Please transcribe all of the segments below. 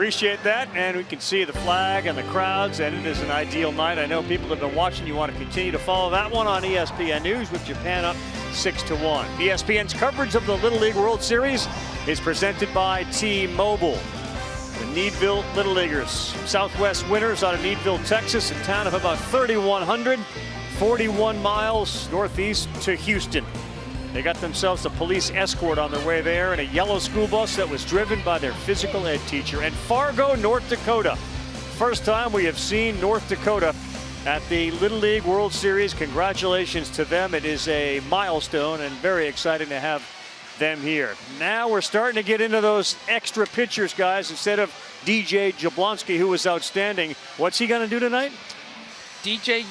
Appreciate that, and we can see the flag and the crowds, and it is an ideal night. I know people have been watching. You want to continue to follow that one on ESPN News with Japan up 6-1. ESPN's coverage of the Little League World Series is presented by T-Mobile. The Needville Little Leaguers, Southwest winners out of Needville, Texas, a town of about 3,100, 41 miles northeast to Houston. They got themselves a police escort on their way there and a yellow school bus that was driven by their physical ed teacher. And Fargo, North Dakota. First time we have seen North Dakota at the Little League World Series. Congratulations to them. It is a milestone and very exciting to have them here. Now we're starting to get into those extra pitchers, guys. Instead of DJ Jablonski, who was outstanding, what's he going to do tonight? DJ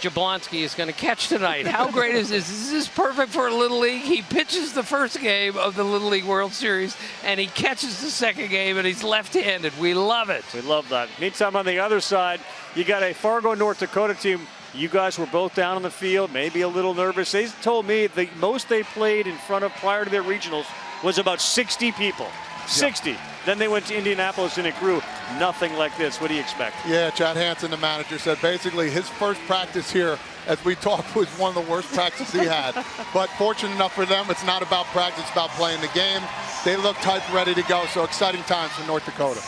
Jablonski is going to catch tonight. How great is this? This is perfect for a Little League. He pitches the first game of the Little League World Series, and he catches the second game, and he's left-handed. We love it. We love that. Meantime, on the other side, you got a Fargo, North Dakota team. You guys were both down on the field, maybe a little nervous. They told me the most they played in front of prior to their regionals was about 60 people. 60. Then they went to Indianapolis and it grew nothing like this. What do you expect? Yeah, Chad Hansen, the manager, said basically his first practice here, as we talked, was one of the worst practices he had. But fortunate enough for them, it's not about practice, it's about playing the game. They look hyped, ready to go. So exciting times for North Dakota.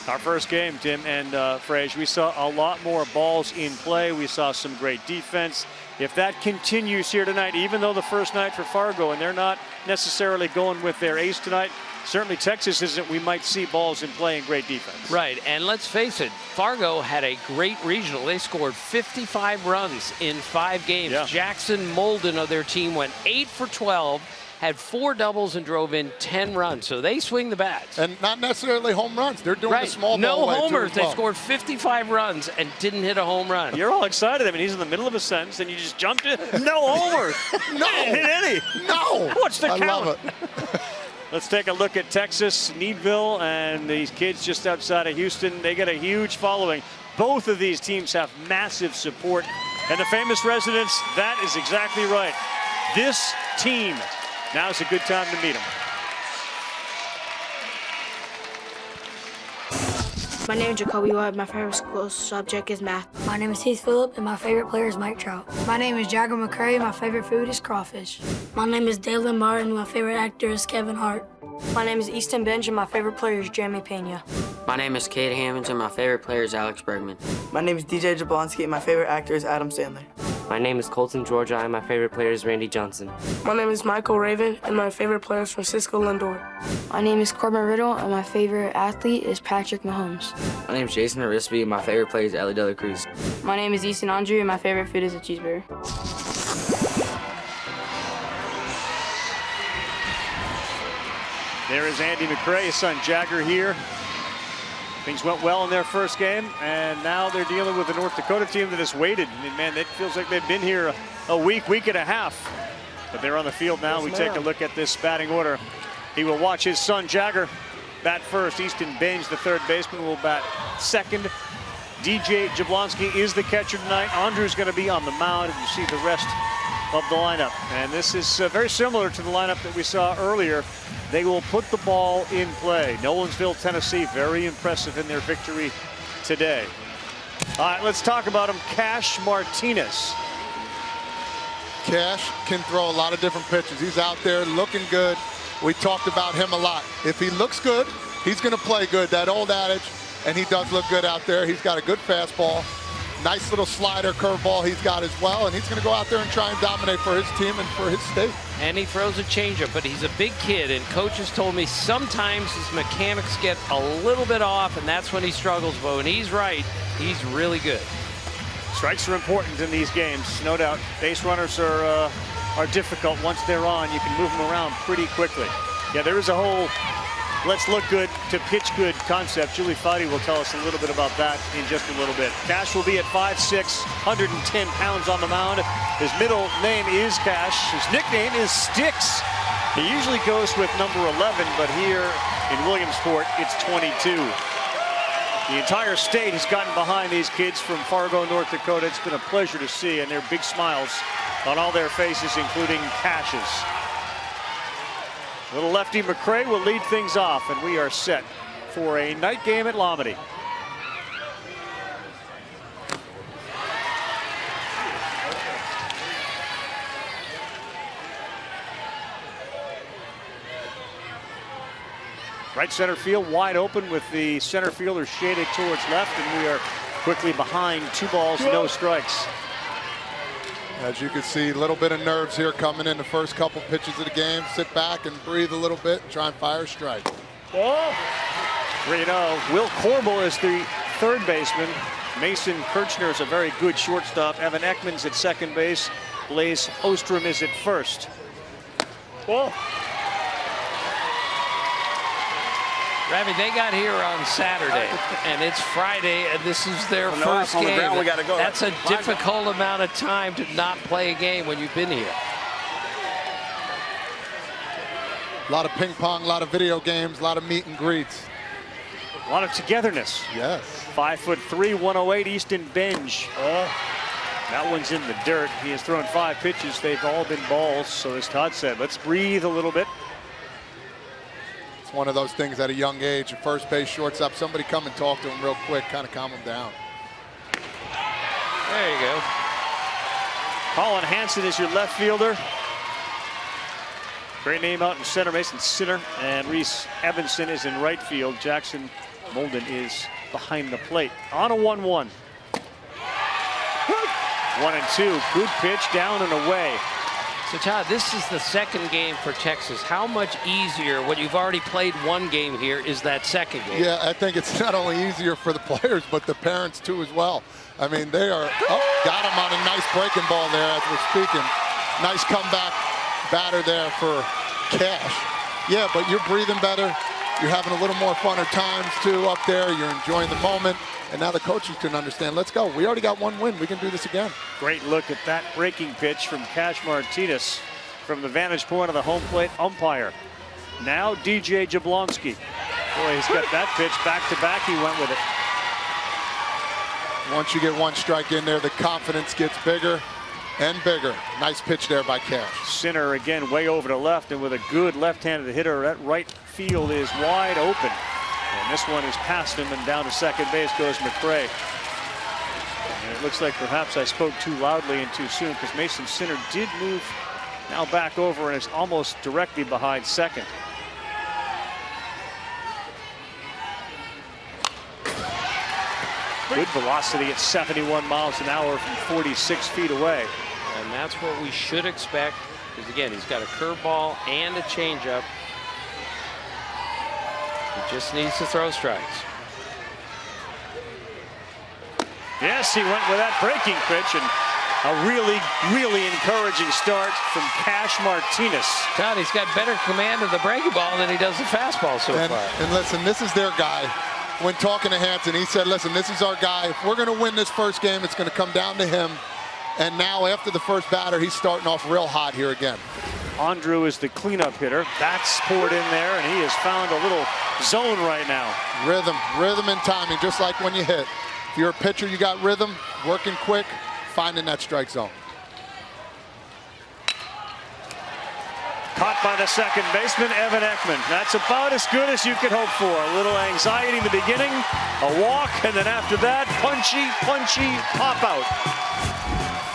Our first game, Tim and Frage, we saw a lot more balls in play. We saw some great defense. If that continues here tonight, even though the first night for Fargo and they're not necessarily going with their ace tonight, certainly Texas isn't. We might see balls in play and great defense. Right, and let's face it, Fargo had a great regional. They scored 55 runs in 5 games. Yeah. Jackson Molden of their team went 8 for 12, had 4 doubles and drove in 10 runs. So they swing the bats. And not necessarily home runs. They're doing the small no ball way homers. too as well. They scored 55 runs and didn't hit a home run. You're all excited. I mean, he's in the middle of a sentence and you just jumped in. No homers. No. Hit any. No. What's the count? I love it. Let's take a look at Texas, Needville, and these kids just outside of Houston. They get a huge following. Both of these teams have massive support. And the famous residents, that is exactly right. This team. Now's a good time to meet them. My name is Jacoby White. My favorite school subject is math. My name is Heath Phillip, and my favorite player is Mike Trout. My name is Jagger McCray. My favorite food is crawfish. My name is Dalen Martin. My favorite actor is Kevin Hart. My name is Easton Benj, and my favorite player is Jeremy Pena. My name is Cade Hammonds, and my favorite player is Alex Bergman. My name is DJ Jablonski, and my favorite actor is Adam Sandler. My name is Colton Georgia, and my favorite player is Randy Johnson. My name is Michael Raven, and my favorite player is Francisco Lindor. My name is Corbin Riddle, and my favorite athlete is Patrick Mahomes. My name is Jason Arisby, and my favorite player is Ellie De La Cruz. My name is Easton Andrew, and my favorite food is a cheeseburger. There is Andy McCray, his son Jagger here. Things went well in their first game, and now they're dealing with the North Dakota team that has waited. And man, it feels like they've been here a week and a half. But they're on the field now. We take a look at this batting order. He will watch his son Jagger bat first. Easton Benj, the third baseman, will bat second. DJ Jablonski is the catcher tonight. Andrew's going to be on the mound, and you see the rest of the lineup. And this is very similar to the lineup that we saw earlier. They will put the ball in play. Nolensville, Tennessee, very impressive in their victory today. All right, let's talk about him. Cash Martinez. Cash can throw a lot of different pitches. He's out there looking good. We talked about him a lot. If he looks good, he's going to play good. That old adage, and he does look good out there. He's got a good fastball. Nice little slider, curveball he's got as well, and he's going to go out there and try and dominate for his team and for his state. And he throws a changeup, but he's a big kid, and coaches told me sometimes his mechanics get a little bit off, and that's when he struggles. But when he's right, he's really good. Strikes are important in these games, no doubt. Base runners are difficult. Once they're on, you can move them around pretty quickly. Yeah, there is a whole let's look good to pitch good concept. Julie Foudy will tell us a little bit about that in just a little bit. Cash will be at 5'6", 110 pounds on the mound. His middle name is Cash. His nickname is Sticks. He usually goes with number 11, but here in Williamsport, it's 22. The entire state has gotten behind these kids from Fargo, North Dakota. It's been a pleasure to see, and their big smiles on all their faces, including Cash's. Little lefty McCray will lead things off, and we are set for a night game at Lomity. Right center field wide open with the center fielder shaded towards left, and we are quickly behind 2 balls, no strikes. As you can see, a little bit of nerves here coming in the first couple pitches of the game. Sit back and breathe a little bit and try and fire a strike. 3-0. Will Corbel is the third baseman. Mason Kirchner is a very good shortstop. Evan Ekman's at second base. Blaze Ostrom is at first. Ravi, they got here on Saturday, and it's Friday, and this is their first game. That's a difficult amount of time to not play a game when you've been here. A lot of ping pong, a lot of video games, a lot of meet and greets. A lot of togetherness. Yes. 5'3", 108, Easton Benj. That one's in the dirt. He has thrown 5 pitches. They've all been balls. So as Todd said, let's breathe a little bit. It's one of those things at a young age. A first base, shortstop, somebody come and talk to him real quick, kind of calm him down. There you go. Colin Hansen is your left fielder. Great name out in center. Mason Sinner and Reese Evanson is in right field. Jackson Molden is behind the plate. On a 1-1. 1-2. Good pitch down and away. So, Todd, this is the second game for Texas. How much easier, when you've already played one game here, is that second game? Yeah, I think it's not only easier for the players, but the parents, too, as well. I mean, they are, got him on a nice breaking ball there as we're speaking. Nice comeback batter there for Cash. Yeah, but you're breathing better. You're having a little more fun at times, too, up there. You're enjoying the moment. And now the coaches can understand, let's go. We already got one win. We can do this again. Great look at that breaking pitch from Cash Martinez from the vantage point of the home plate umpire. Now DJ Jablonski. Boy, he's got that pitch back to back. He went with it. Once you get one strike in there, the confidence gets bigger and bigger. Nice pitch there by Cash. Sinner again way over to left, and with a good left-handed hitter, that right field is wide open. And this one is past him, and down to second base goes McRae. And it looks like perhaps I spoke too loudly and too soon, because Mason Sinner did move now back over and is almost directly behind second. Good velocity at 71 miles an hour from 46 feet away. And that's what we should expect, because again, he's got a curveball and a changeup. He just needs to throw strikes. Yes, he went with that breaking pitch, and a really, really encouraging start from Cash Martinez. Todd, he's got better command of the breaking ball than he does the fastball so far. And listen, this is their guy. When talking to Hansen, he said, listen, this is our guy. If we're going to win this first game, it's going to come down to him. And now after the first batter, he's starting off real hot here again. Andrew is the cleanup hitter. That's poured in there, and he has found a little zone right now. Rhythm and timing, just like when you hit. If you're a pitcher, you got rhythm, working quick, finding that strike zone. Caught by the second baseman, Evan Ekman. That's about as good as you could hope for. A little anxiety in the beginning, a walk, and then after that, punchy pop out.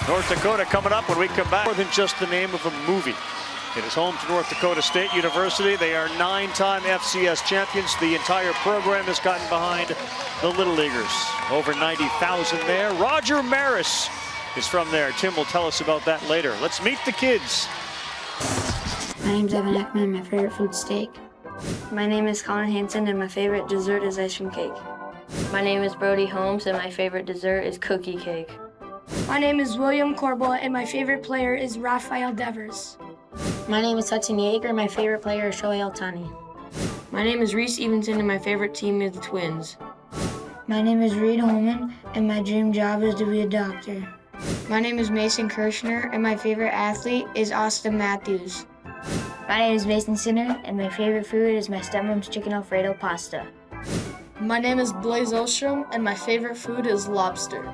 North Dakota coming up when we come back. More than just the name of a movie. It is home to North Dakota State University. They are 9-time FCS champions. The entire program has gotten behind the Little Leaguers. Over 90,000 there. Roger Maris is from there. Tim will tell us about that later. Let's meet the kids. My name's Evan Ekman, and my favorite food's steak. My name is Colin Hansen, and my favorite dessert is ice cream cake. My name is Brody Holmes, and my favorite dessert is cookie cake. My name is William Corbel, and my favorite player is Rafael Devers. My name is Hudson Yeager, and my favorite player is Shohei Ohtani. My name is Reese Evanson, and my favorite team is the Twins. My name is Reed Holman, and my dream job is to be a doctor. My name is Mason Kirchner, and my favorite athlete is Austin Matthews. My name is Mason Sinner, and my favorite food is my stepmom's chicken Alfredo pasta. My name is Blaze Ostrom, and my favorite food is lobster.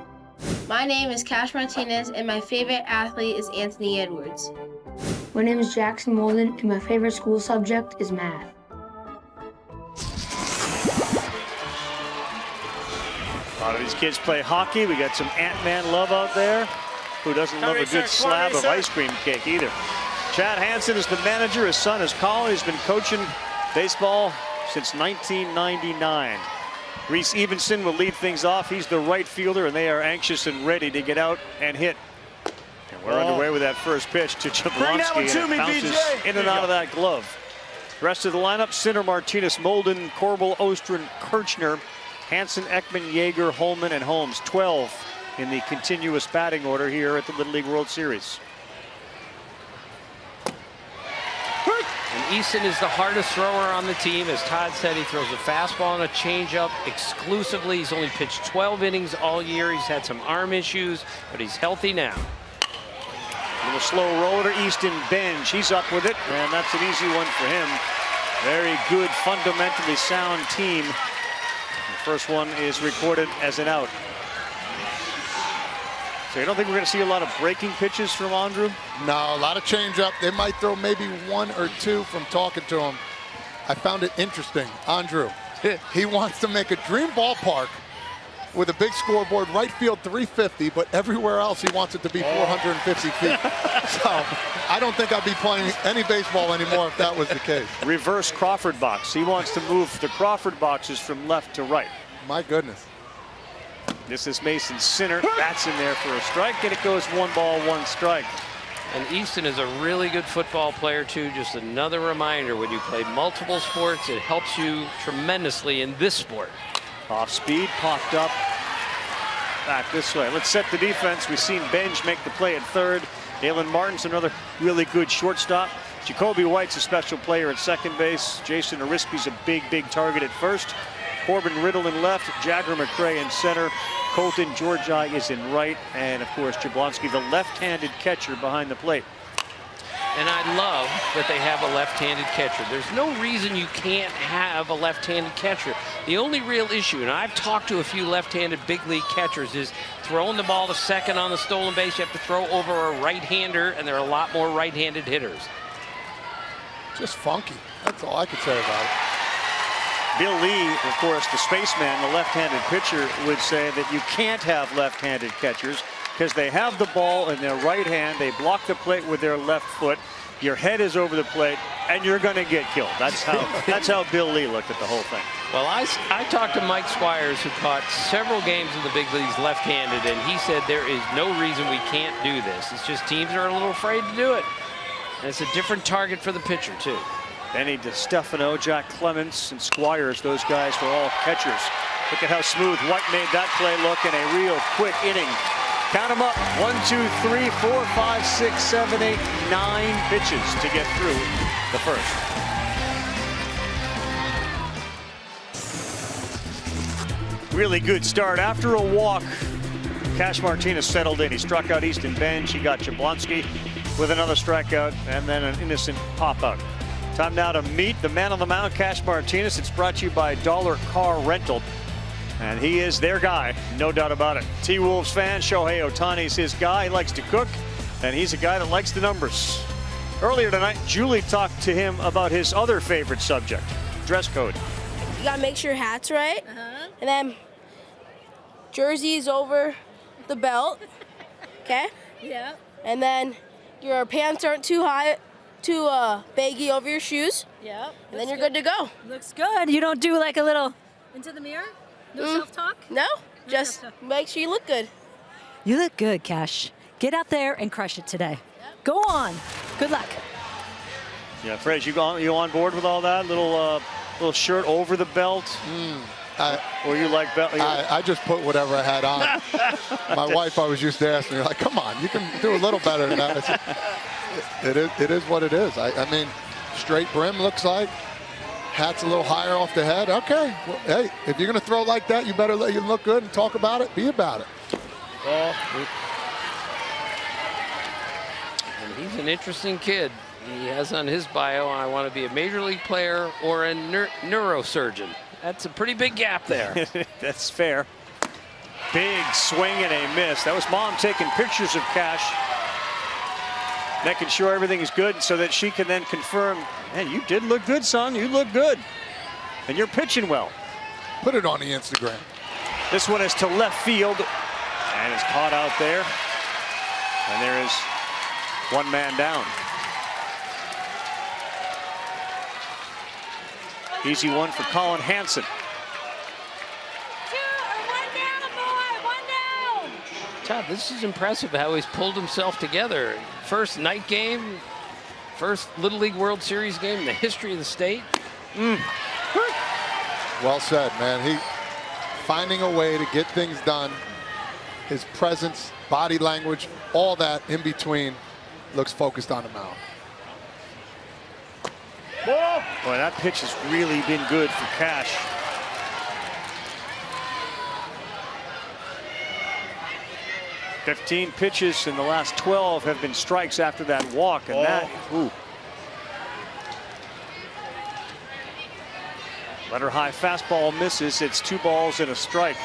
My name is Cash Martinez, and my favorite athlete is Anthony Edwards. My name is Jackson Molden, and my favorite school subject is math. A lot of these kids play hockey. We got some Ant-Man love out there. Who doesn't love a good slab of ice cream cake either? Chad Hansen is the manager. His son is Colin. He's been coaching baseball since 1999. Reese Evenson will lead things off. He's the right fielder, and they are anxious and ready to get out and hit. And we're underway with that first pitch to Jablonski, and it bounces in and out of that glove. The rest of the lineup: Sinner, Martinez, Molden, Corbel, Ostrom, Kirchner, Hansen, Ekman, Yeager, Holman, and Holmes. 12 in the continuous batting order here at the Little League World Series. And Easton is the hardest thrower on the team. As Todd said, he throws a fastball and a changeup exclusively. He's only pitched 12 innings all year. He's had some arm issues, but he's healthy now. A little slow roller, Easton Benj. He's up with it, and that's an easy one for him. Very good, fundamentally sound team. The first one is recorded as an out. So you don't think we're going to see a lot of breaking pitches from Andrew? No, a lot of changeup. They might throw maybe 1 or 2 from talking to him. I found it interesting. Andrew, he wants to make a dream ballpark with a big scoreboard, right field 350, but everywhere else he wants it to be 450 feet. So I don't think I'd be playing any baseball anymore if that was the case. Reverse Crawford box. He wants to move the Crawford boxes from left to right. My goodness. This is Mason Sinner. That's in there for a strike, and it goes 1 ball, 1 strike. And Easton is a really good football player, too. Just another reminder, when you play multiple sports, it helps you tremendously in this sport. Off speed, popped up. Back this way. Let's set the defense. We've seen Benj make the play at third. Dalen Martin's another really good shortstop. Jacoby White's a special player at second base. Jason Arispi's a big, big target at first. Corbin Riddle in left, Jagger McCray in center, Colton Georgi is in right, and of course Jablonski, the left-handed catcher behind the plate. And I love that they have a left-handed catcher. There's no reason you can't have a left-handed catcher. The only real issue, and I've talked to a few left-handed big league catchers, is throwing the ball to second on the stolen base. You have to throw over a right-hander, and there are a lot more right-handed hitters. Just funky. That's all I could say about it. Bill Lee, of course, the spaceman, the left-handed pitcher, would say that you can't have left-handed catchers because they have the ball in their right hand. They block the plate with their left foot. Your head is over the plate, and you're going to get killed. That's how Bill Lee looked at the whole thing. Well, I talked to Mike Squires, who caught several games in the big leagues left-handed, and he said there is no reason we can't do this. It's just teams are a little afraid to do it. And it's a different target for the pitcher, too. Benny DeStefano, Jack Clements, and Squires, those guys were all catchers. Look at how smooth White made that play look in a real quick inning. Count them up, 1, 2, 3, 4, 5, 6, 7, 8, 9 pitches to get through the first. Really good start. After a walk, Cash Martinez settled in. He struck out Easton Benj. He got Jablonski with another strikeout and then an innocent pop-out. Time now to meet the man on the mound, Cash Martinez. It's brought to you by Dollar Car Rental. And he is their guy, no doubt about it. T-Wolves fan, Shohei Ohtani's his guy. He likes to cook, and he's a guy that likes the numbers. Earlier tonight, Julie talked to him about his other favorite subject, dress code. You gotta make sure your hat's right, and then jerseys over the belt, okay? Yeah. And then your pants aren't too high, too baggy over your shoes. Yeah. And then you're good to go. Looks good. You don't do like a little into the mirror? No self-talk? No, just make sure you look good. You look good, Cash. Get out there and crush it today. Yep. Go on. Good luck. Yeah, Fred, you on board with all that? Little shirt over the belt? Or you like belt? I just put whatever I had on. My wife always used to ask me, like, come on, you can do a little better than that. It is what it is. I mean, straight brim looks like. Hat's a little higher off the head. Okay, well, hey, if you're going to throw like that, you better let you look good and talk about it. Be about it. Well, and he's an interesting kid. He has on his bio, I want to be a major league player or a neurosurgeon. That's a pretty big gap there. That's fair. Big swing and a miss. That was Mom taking pictures of Cash, making sure everything is good so that she can then confirm, man, you did look good, son. You look good. And you're pitching well. Put it on the Instagram. This one is to left field, and it's caught out there. And there is one man down. Easy one for Colin Hansen. Todd, this is impressive how he's pulled himself together. First night game, first Little League World Series game in the history of the state. Well said, man. He finding a way to get things done. His presence, body language, all that in between looks focused on the mound. Boy, that pitch has really been good for Cash. "15 pitches in the last 12 have been strikes after that walk, and that, ooh. Letter high fastball misses. It's 2 balls and a strike.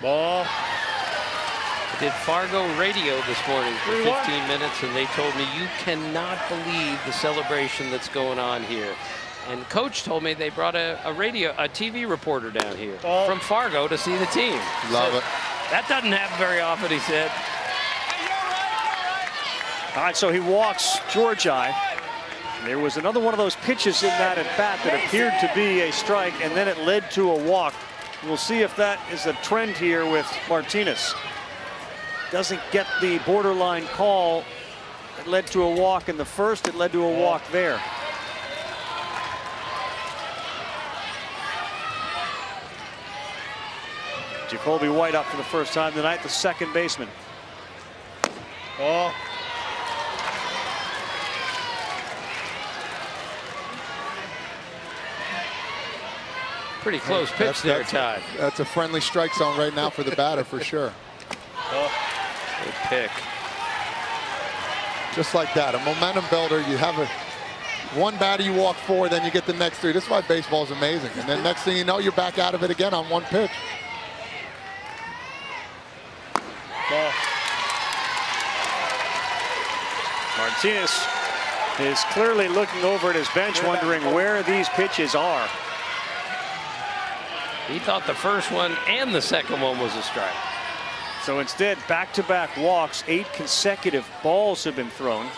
Ball. I did Fargo radio this morning for 15 minutes, and they told me you cannot believe the celebration that's going on here. And Coach told me they brought a TV reporter down here from Fargo to see the team. Love it. That doesn't happen very often, he said. All right, so he walks Georgi. There was another one of those pitches in that at bat that appeared to be a strike, and then it led to a walk. We'll see if that is a trend here with Martinez. Doesn't get the borderline call. It led to a walk in the first. It led to a walk there. Jacoby White up for the first time tonight, the second baseman. Pretty close pitch there, Todd. That's a friendly strike zone right now for the batter for sure. Good pick. Just like that, a momentum builder. You have one batter you walk 4, then you get the next 3. This is why baseball is amazing. And then next thing you know, you're back out of it again on one pitch. Martinez is clearly looking over at his bench, wondering where these pitches are. He thought the first one and the second one was a strike. So instead, back-to-back walks, 8 consecutive balls have been thrown.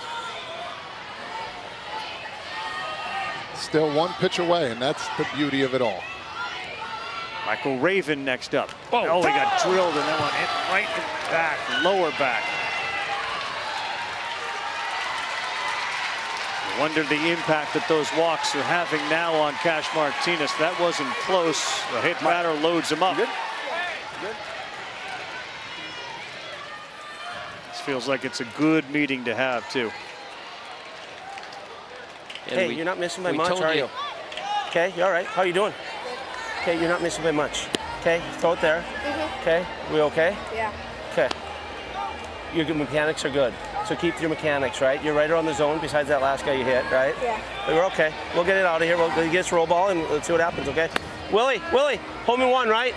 Still one pitch away, and that's the beauty of it all. Michael Raven next up. Oh, he got drilled, and that one hit right in the back, lower back. I wonder the impact that those walks are having now on Cash Martinez. That wasn't close. A hit batter loads him up. Good. This feels like it's a good meeting to have, too. Hey, you're not missing by much, are you? Okay, you all right? How you doing? Okay, you're not missing by much. Okay, throw it there. Okay, we okay? Yeah. Okay. Your mechanics are good. So keep your mechanics, right? You're right around the zone besides that last guy you hit, right? Yeah. We're okay. We'll get it out of here. We'll get this roll ball and let's see what happens, okay? Willie, home and 1, right?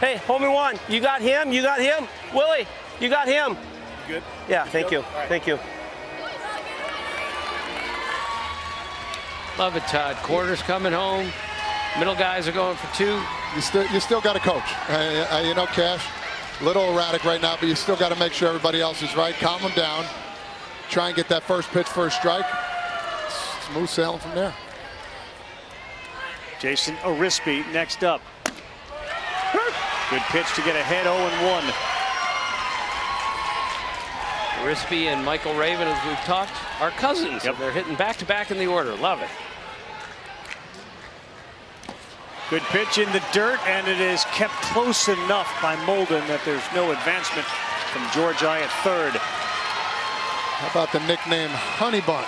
Hey, home and 1. You got him? You got him? Willie, you got him? Good. Yeah, thank you. Right. Thank you. Love it, Todd. Quarters coming home. Middle guys are going for 2. You still got to coach. You know, Cash, a little erratic right now, but you still got to make sure everybody else is right. Calm them down. Try and get that first pitch, first strike. Smooth sailing from there. Jason Arispe next up. Good pitch to get ahead, 0-1. Arispe and Michael Raven, as we've talked, are cousins. Yep. They're hitting back-to-back in the order. Love it. Good pitch in the dirt, and it is kept close enough by Molden that there's no advancement from Georgi at third. How about the nickname Honey Bun?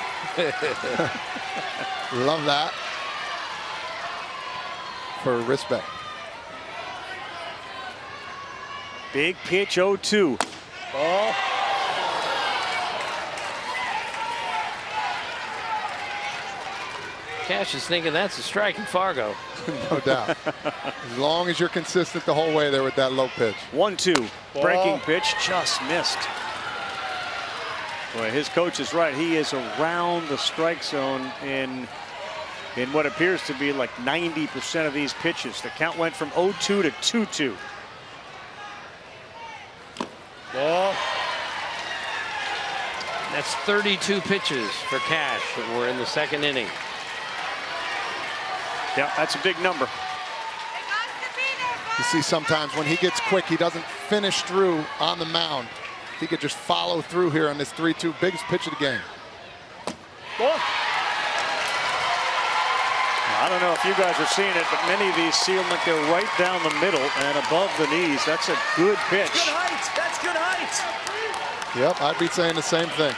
Love that for Arispe. Big pitch, 0-2. Ball. Cash is thinking that's a strike in Fargo. No doubt. As long as you're consistent the whole way there with that low pitch. 1-2. Breaking pitch, just missed. Boy, his coach is right. He is around the strike zone in in what appears to be like 90% of these pitches. The count went from 0-2 to 2-2. Ball. That's 32 pitches for Cash. We're in the second inning. Yeah, that's a big number. You see sometimes when he gets quick, he doesn't finish through on the mound. He could just follow through here on this 3-2, biggest pitch of the game. Ball. I don't know if you guys are seeing it, but many of these seem like they're right down the middle and above the knees. That's a good pitch. Good height. That's good height. Yep, I'd be saying the same thing.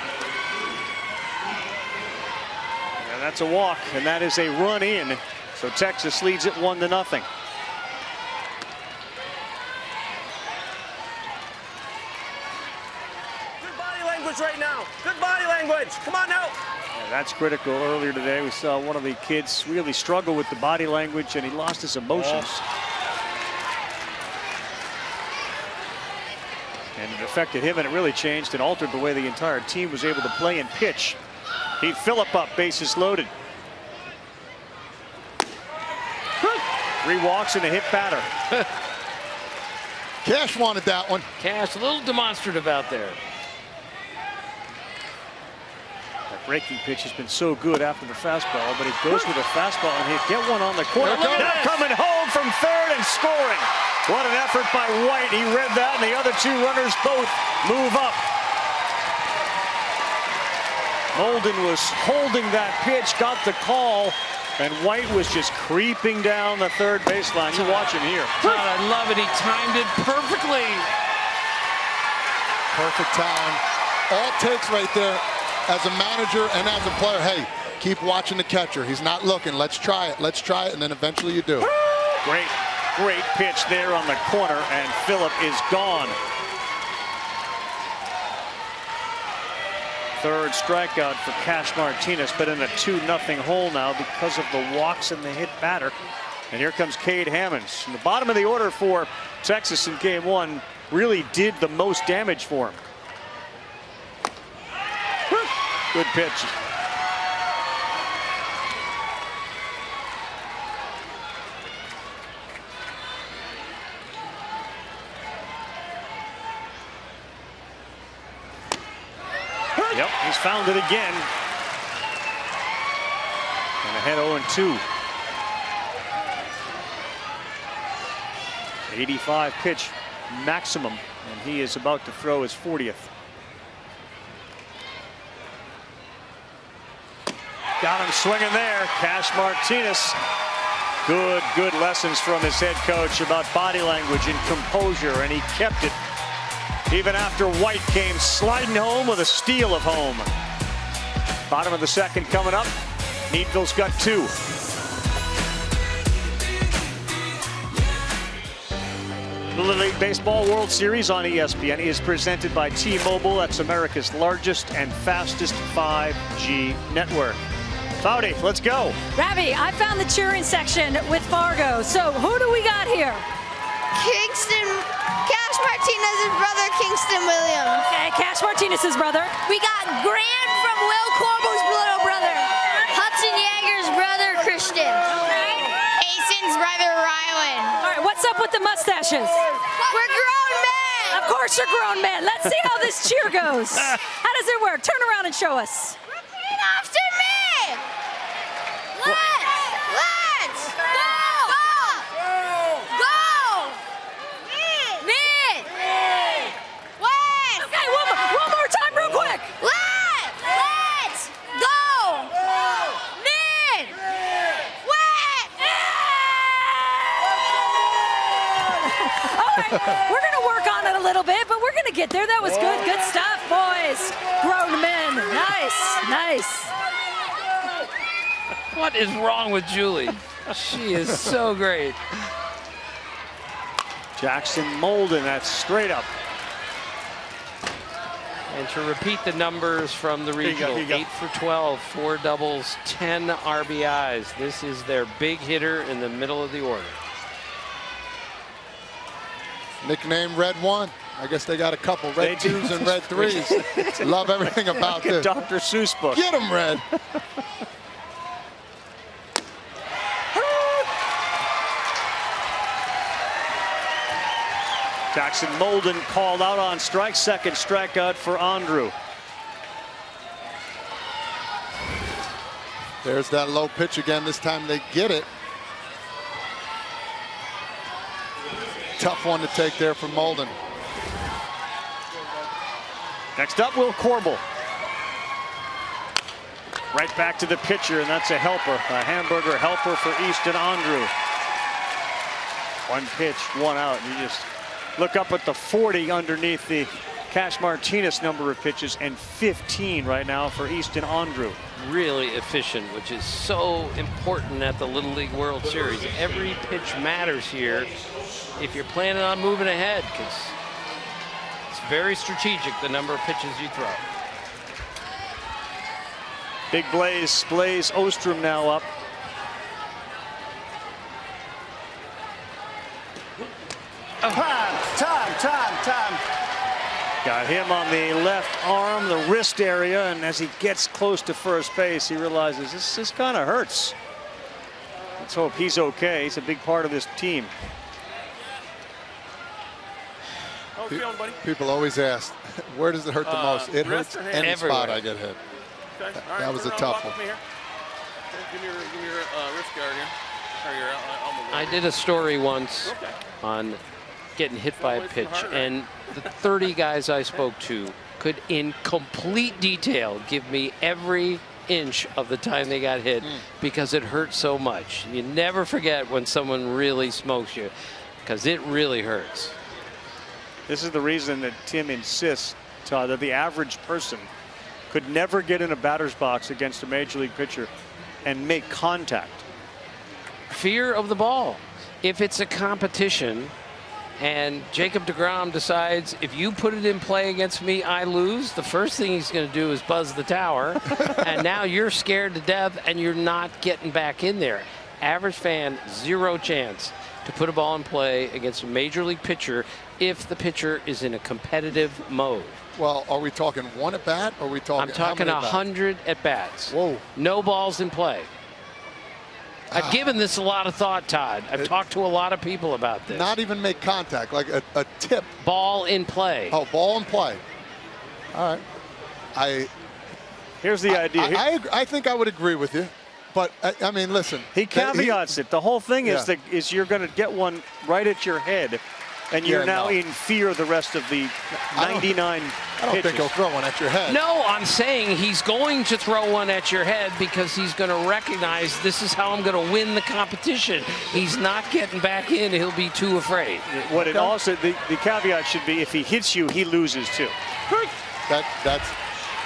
And that's a walk, and that is a run in. So Texas leads it 1-0. Good body language right now. Good body language. Come on now. Yeah, that's critical. Earlier today, we saw one of the kids really struggle with the body language, and he lost his emotions. And it affected him, and it really changed and altered the way the entire team was able to play and pitch. He Phillip up, bases loaded. 3 walks and a hit batter. Cash wanted that one. Cash, a little demonstrative out there. That breaking pitch has been so good after the fastball, but he goes with a fastball and he'll get one on the corner. Now coming home from third and scoring. What an effort by White. He read that, and the other 2 runners both move up. Molden was holding that pitch, got the call, and White was just creeping down the third baseline. You watch him here. Todd, I love it. He timed it perfectly. Perfect time. All it takes right there as a manager and as a player, hey, keep watching the catcher. He's not looking. Let's try it. Let's try it, and then eventually you do. Great pitch there on the corner, and Phillip is gone. Third strikeout for Cash Martinez, but in a 2-0 hole now because of the walks and the hit batter. And here comes Cade Hammonds. In the bottom of the order for Texas in game 1 really did the most damage for him. Good pitch. Yep, he's found it again. And ahead 0-2. 85 pitch maximum, and he is about to throw his 40th. Got him swinging there. Cash Martinez. Good lessons from his head coach about body language and composure, and he kept it even after White came sliding home with a steal of home. Bottom of the second coming up. Needville's got 2. The Little League Baseball World Series on ESPN is presented by T-Mobile. That's America's largest and fastest 5G network. Foudy, let's go. Ravi, I found the cheering section with Fargo. So who do we got here? Cash Martinez's brother, Kingston Williams. Okay, Cash Martinez's brother. We got Grant from Will Corbo's little brother. Hudson Yeager's brother, Christian. Okay. Asen's brother, Rylan. All right, what's up with the mustaches? We're grown men. Of course you're grown men. Let's see how this cheer goes. How does it work? Turn around and show us. Repeat after me. Let's go. Okay, one more time real quick. Let's go. Mid. West. All right, we're gonna work on it a little bit, but we're gonna get there. That was good. Good stuff, boys. Grown men. Nice. What is wrong with Julie? She is so great. Jackson Molden, that's straight up. And to repeat the numbers from the regional, 8 for 12, 4 doubles, 10 RBIs. This is their big hitter in the middle of the order. Nickname Red 1. I guess they got a couple Red 2s and Red 3s. Love everything about this. Dr. Seuss book. Get him, Red. Jackson Molden called out on strike. Second strikeout for Andrew. There's that low pitch again. This time they get it. Tough one to take there from Molden. Next up, Will Corbel. Right back to the pitcher, and that's a helper, a hamburger helper for Easton Andrew. One pitch, one out. You just look up at the 40 underneath the Cash Martinez number of pitches, and 15 right now for Easton Andrew. Really efficient, which is so important at the Little League World Series. Every pitch matters here if you're planning on moving ahead, because it's very strategic, the number of pitches you throw. Big Blaze Ostrom now up. Time. Got him on the left arm, the wrist area, and as he gets close to first base, he realizes this kind of hurts. Let's hope he's okay. He's a big part of this team. How you feeling, buddy? People always ask, where does it hurt the most? It hurts any spot I get hit. Okay. That was a tough one. Give me your wrist guard here. Or your elbow guard. I did a story once on getting hit by a pitch, and the 30 guys I spoke to could in complete detail give me every inch of the time they got hit because it hurt so much. You never forget when someone really smokes you, because it really hurts. This is the reason that Tim insists, Todd, that the average person could never get in a batter's box against a major league pitcher and make contact. Fear of the ball. If it's a competition and Jacob deGrom decides, if you put it in play against me, I lose, the first thing he's going to do is buzz the tower. And now you're scared to death and you're not getting back in there. Average fan, zero chance to put a ball in play against a major league pitcher if the pitcher is in a competitive mode. Well, are we talking one at bat, or are we talking? I'm talking 100 at bats. Whoa. No balls in play. I've given this a lot of thought, Todd. I've talked to a lot of people about this. Not even make contact, like a tip. Ball in play. Oh, ball in play. All right. Here's the idea. I think I would agree with you, but I mean, listen. He caveats it. The whole thing is you're going to get one right at your head, and you're now in fear the rest of the 99 I don't think he'll throw one at your head. No, I'm saying he's going to throw one at your head because he's going to recognize this is how I'm going to win the competition. He's not getting back in. He'll be too afraid. What it also, the caveat should be, if he hits you, he loses too. That's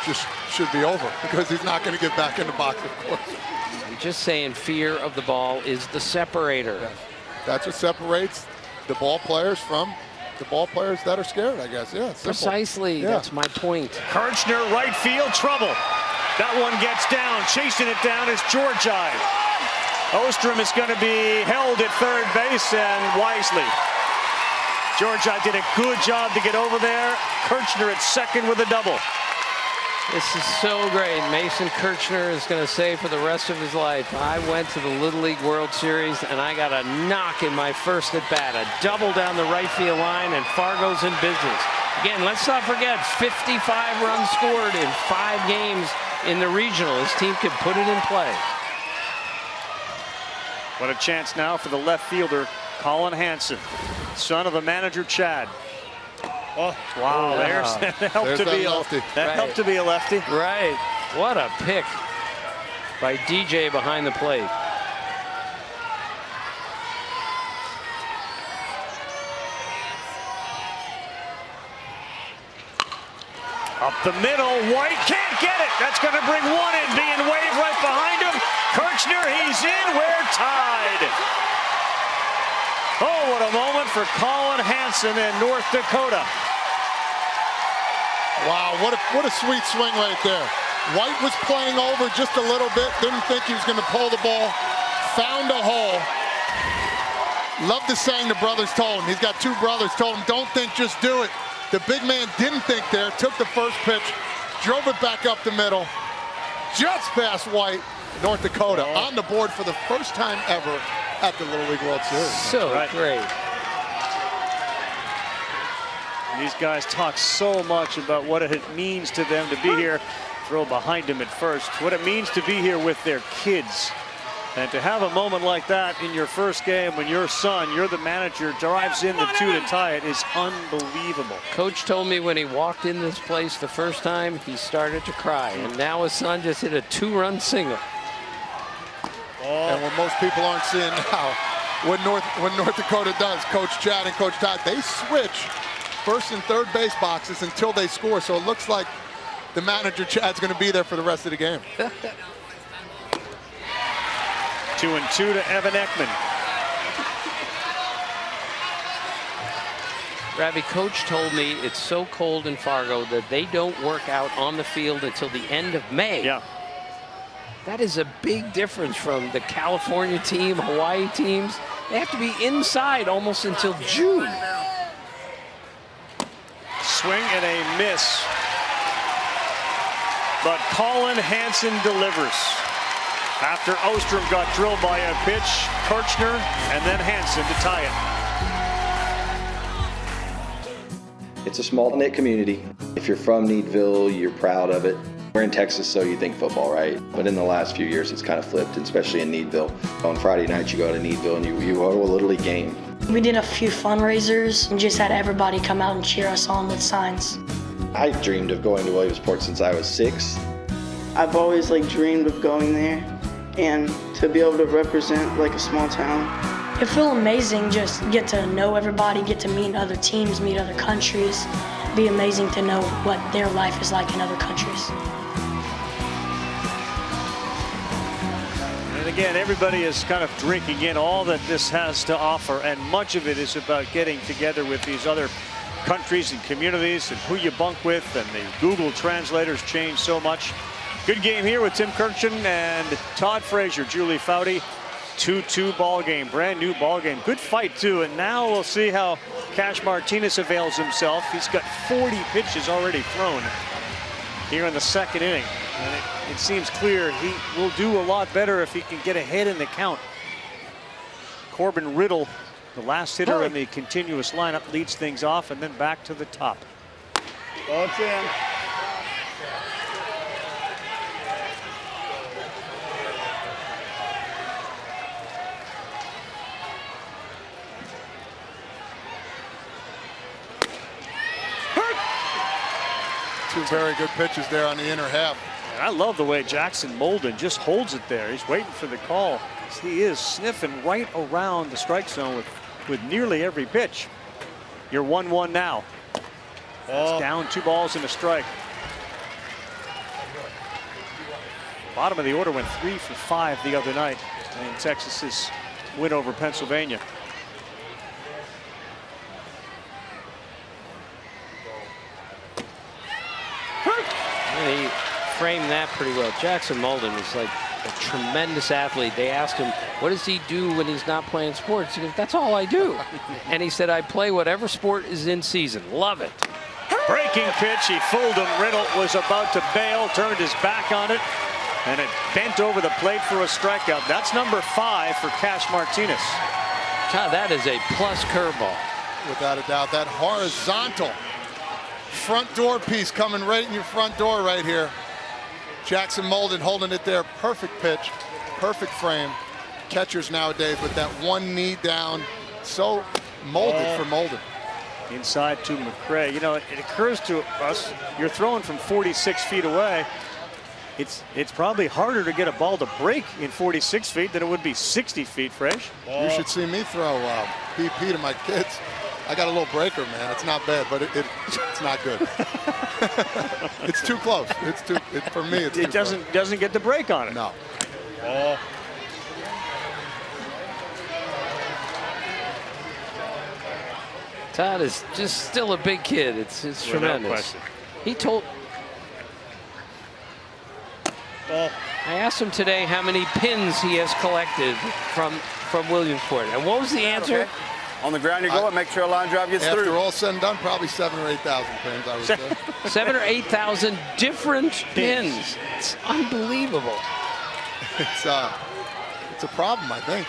just should be over because he's not going to get back in the box, of course. I'm just saying fear of the ball is the separator. Yeah. That's what separates the ball players from the ball players that are scared, I guess. Yeah, precisely. Yeah. That's my point. Kirchner, right field, trouble. That one gets down. Chasing it down is Georgi. Ostrom is going to be held at third base, and wisely. Georgi did a good job to get over there. Kirchner at second with a double. This is so great. Mason Kirchner is going to say for the rest of his life, I went to the Little League World Series and I got a knock in my first at bat, a double down the right field line, and Fargo's in business. Again, let's not forget, 55 runs scored in 5 games in the regional. His team could put it in play. What a chance now for the left fielder, Colin Hansen, son of the manager, Chad. Oh, wow, that helped to be a lefty. That helped to be a lefty. Right. What a pick by DJ behind the plate. Up the middle, White can't get it. That's going to bring one in, being waved right behind him. Kirchner, he's in, we're tied. Oh, what a moment for Colin Hansen in North Dakota. Wow, what a sweet swing right there. White was playing over just a little bit, didn't think he was going to pull the ball, found a hole. Love the saying the brothers told him. He's got 2 brothers, told him, don't think, just do it. The big man didn't think there, took the first pitch, drove it back up the middle, just past White. North Dakota on the board for the first time ever at the Little League World Series. So great. These guys talk so much about what it means to them to be here. Throw behind him at first. What it means to be here with their kids. And to have a moment like that in your first game when your son, you're the manager, drives in the 2 to tie it is unbelievable. Coach told me when he walked in this place the first time, he started to cry. And now his son just hit a 2-run single. And what most people aren't seeing now, what North Dakota does, Coach Chad and Coach Todd, they switch first and third base boxes until they score. So it looks like the manager Chad's going to be there for the rest of the game. 2-2 to Evan Ekman. Ravi, Coach told me it's so cold in Fargo that they don't work out on the field until the end of May. Yeah. That is a big difference from the California team, Hawaii teams. They have to be inside almost until June. Swing and a miss. But Colin Hansen delivers. After Ostrom got drilled by a pitch, Kirchner, and then Hansen to tie it. It's a small-knit community. If you're from Needville, you're proud of it. We're in Texas, so you think football, right? But in the last few years, it's kind of flipped, especially in Needville. On Friday nights, you go to Needville and you go to a Little League game. We did a few fundraisers and just had everybody come out and cheer us on with signs. I dreamed of going to Williamsport since I was 6. I've always dreamed of going there, and to be able to represent a small town. It feels amazing, just get to know everybody, get to meet other teams, meet other countries. It'd be amazing to know what their life is like in other countries. And again, everybody is kind of drinking in all that this has to offer, and much of it is about getting together with these other countries and communities and who you bunk with, and the Google translators change so much. Good game here with Tim Kirchen and Todd Frazier, Julie Foudy. 2-2 ball game, brand new ball game. Good fight too, and now we'll see how Cash Martinez avails himself. He's got 40 pitches already thrown here in the second inning. And it seems clear he will do a lot better if he can get ahead in the count. Corbin Riddle, the last hitter in the continuous lineup, leads things off and then back to the top. Oh, it's in. Two very good pitches there on the inner half. And I love the way Jackson Molden just holds it there. He's waiting for the call. He is sniffing right around the strike zone with nearly every pitch. You're 1-1 now. That's down 2 balls and a strike. Bottom of the order went 3 for 5 the other night in Texas's win over Pennsylvania. He framed that pretty well. Jackson Molden is a tremendous athlete. They asked him, what does he do when he's not playing sports? He goes, that's all I do. And he said, I play whatever sport is in season. Love it. Breaking pitch, he fooled him. Riddle was about to bail, turned his back on it, and it bent over the plate for a strikeout. That's number 5 for Cash Martinez. That is a plus curveball. Without a doubt, that horizontal front door piece coming right in your front door right here. Jackson Molden holding it there. Perfect pitch, perfect frame. Catchers nowadays with that one knee down, so molded for Molden. Inside to McCray. You know, it occurs to us, you're throwing from 46 feet away. It's probably harder to get a ball to break in 46 feet than it would be 60 feet, Fresh. You should see me throw BP to my kids. I got a little breaker, man. It's not bad, but it's not good. It's too close. For me, it's too close. Doesn't get the break on it. No. Todd is just still a big kid. It's tremendous. Question. He told. I asked him today how many pins he has collected from Williamsport, and what was the answer? Okay. On the ground you go and make sure a line drive gets through. After all said and done, probably 7,000 or 8,000 pins, I would say. 7,000 or 8,000 different pins. It's unbelievable. It's a problem, I think.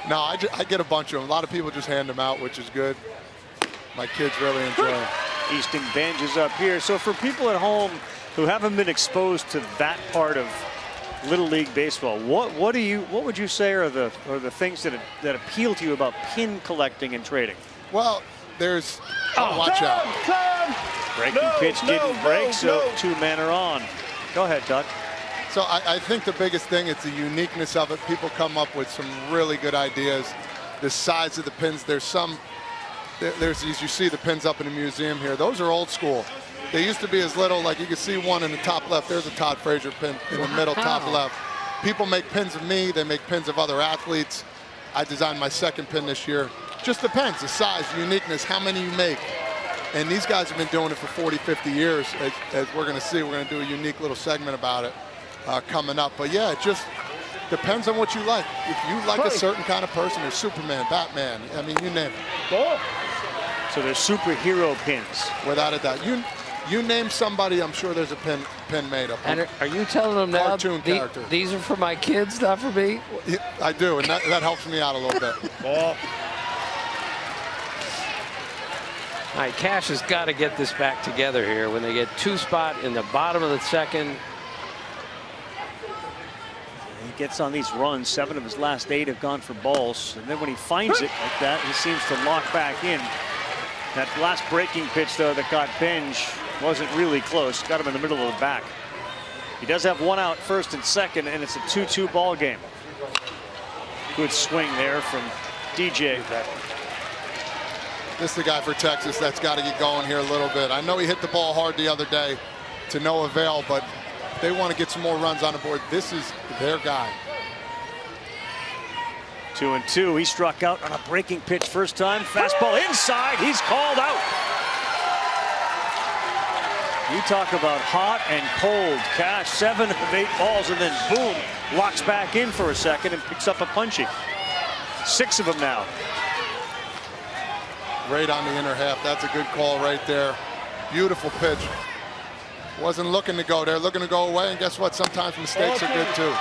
No, I get a bunch of them. A lot of people just hand them out, which is good. My kids really enjoy them. Easton Benge is up here. So for people at home who haven't been exposed to that part of Little League baseball, what would you say are the things that appeal to you about pin collecting and trading? Well, there's watch out. Breaking pitch didn't break, so 2 men are on. Go ahead, Doug. So I think the biggest thing is the uniqueness of it. People come up with some really good ideas. The size of the pins. There's as you see the pins up in the museum here. Those are old school. They used to be as little, like you can see one in the top left. There's a Todd Frazier pin in the middle top left. People make pins of me. They make pins of other athletes. I designed my second pin this year. Just depends, the size, the uniqueness, how many you make. And these guys have been doing it for 40, 50 years. As we're going to see, we're going to do a unique little segment about it coming up. But yeah, it just depends on what you like. If you like a certain kind of person, there's Superman, Batman, I mean, you name it. So there's superhero pins. Without a doubt. You name somebody, I'm sure there's a pin made up. And are you telling them now these are for my kids, not for me? I do, and that helps me out a little bit. All right, Cash has got to get this back together here when they get 2 spot in the bottom of the second. He gets on these runs. 7 of his last 8 have gone for balls. And then when he finds it like that, he seems to lock back in. That last breaking pitch, though, that got Benge wasn't really close. Got him in the middle of the back. He does have 1 out, first and second, and it's a 2-2 ball game. Good swing there from DJ. This is the guy for Texas that's got to get going here a little bit. I know he hit the ball hard the other day to no avail, but they want to get some more runs on the board. This is their guy. 2-2. He struck out on a breaking pitch first time. Fastball inside. He's called out. You talk about hot and cold. Cash, 7 of 8 balls, and then boom, locks back in for a second and picks up a punchy. 6 of them now. Right on the inner half. That's a good call right there. Beautiful pitch. Wasn't looking to go there, looking to go away, and guess what? Sometimes mistakes are good too.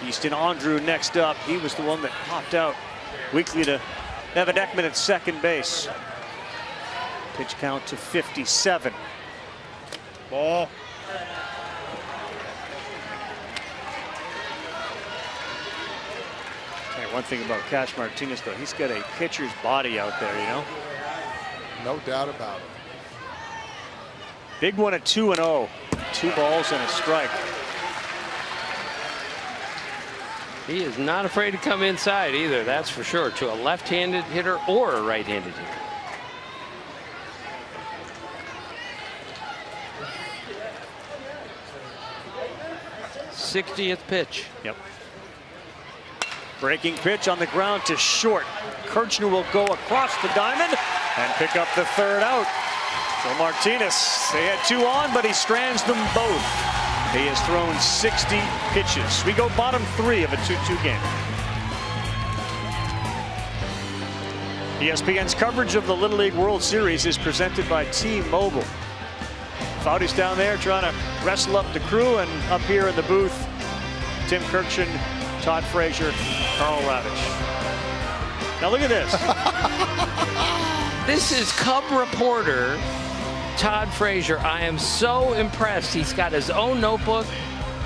Easton Andrew next up. He was the one that popped out weakly to Evan Ekman at second base. Pitch count to 57. Ball. Hey, one thing about Cash Martinez, though, he's got a pitcher's body out there, you know? No doubt about it. Big one at 2-0. 2 balls and a strike. He is not afraid to come inside either, that's for sure, to a left-handed hitter or a right-handed hitter. '60th pitch. Yep. Breaking pitch on the ground to short. Kirchner will go across the diamond and pick up the 3rd out. So Martinez, they had 2 on, but he strands them both. He has thrown 60 pitches. We go bottom 3 of a 2-2 game. ESPN's coverage of the Little League World Series is presented by T-Mobile. Foudy's down there trying to wrestle up the crew, and up here in the booth, Tim Kirkshin, Todd Frazier, Carl Ravitch. Now look at this. This is Cub reporter Todd Frazier. I am so impressed. He's got his own notebook.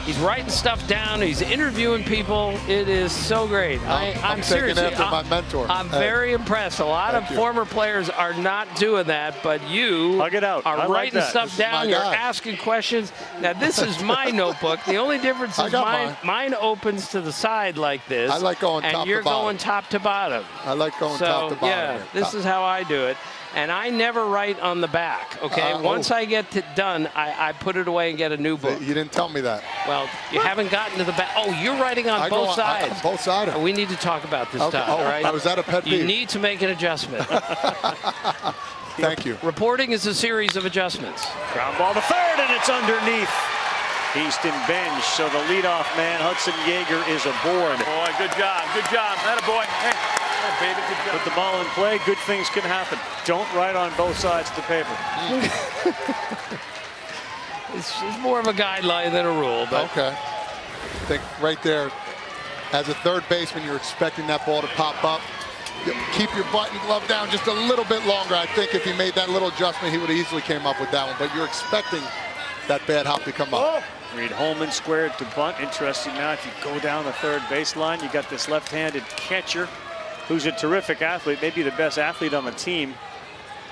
He's writing stuff down. He's interviewing people. It is so great. I'm seriously, after my mentor. I'm very impressed. A lot of former players are not doing that, but you Hug it out. are writing stuff down. You're asking questions. Now, this is my notebook. The only difference is mine opens to the side like this. I like going top to bottom. And you're going top to bottom. I like going top to bottom. Yeah, this is how I do it. And I never write on the back, okay? Once I get it done, I put it away and get a new book. You didn't tell me that. Well, you haven't gotten to the back. Oh, you're writing on both sides. Both sides. We need to talk about this, Todd, all right? Was that a pet peeve? You need to make an adjustment. Thank you. Reporting is a series of adjustments. Ground ball to 3rd, and it's underneath. Easton Benge, so the leadoff man, Hudson Yeager, is aboard. Boy, good job. Good job. Attaboy. Hey, baby, good job. Put the ball in play, good things can happen. Don't write on both sides of the paper. It's more of a guideline than a rule. But. Okay. I think right there, as a 3rd baseman, you're expecting that ball to pop up. keep your button glove down just a little bit longer. I think if he made that little adjustment, he would have easily came up with that one. But you're expecting that bad hop to come up. Reed Holman squared to bunt. Interesting now, if you go down the third baseline, you got this left-handed catcher who's a terrific athlete, maybe the best athlete on the team.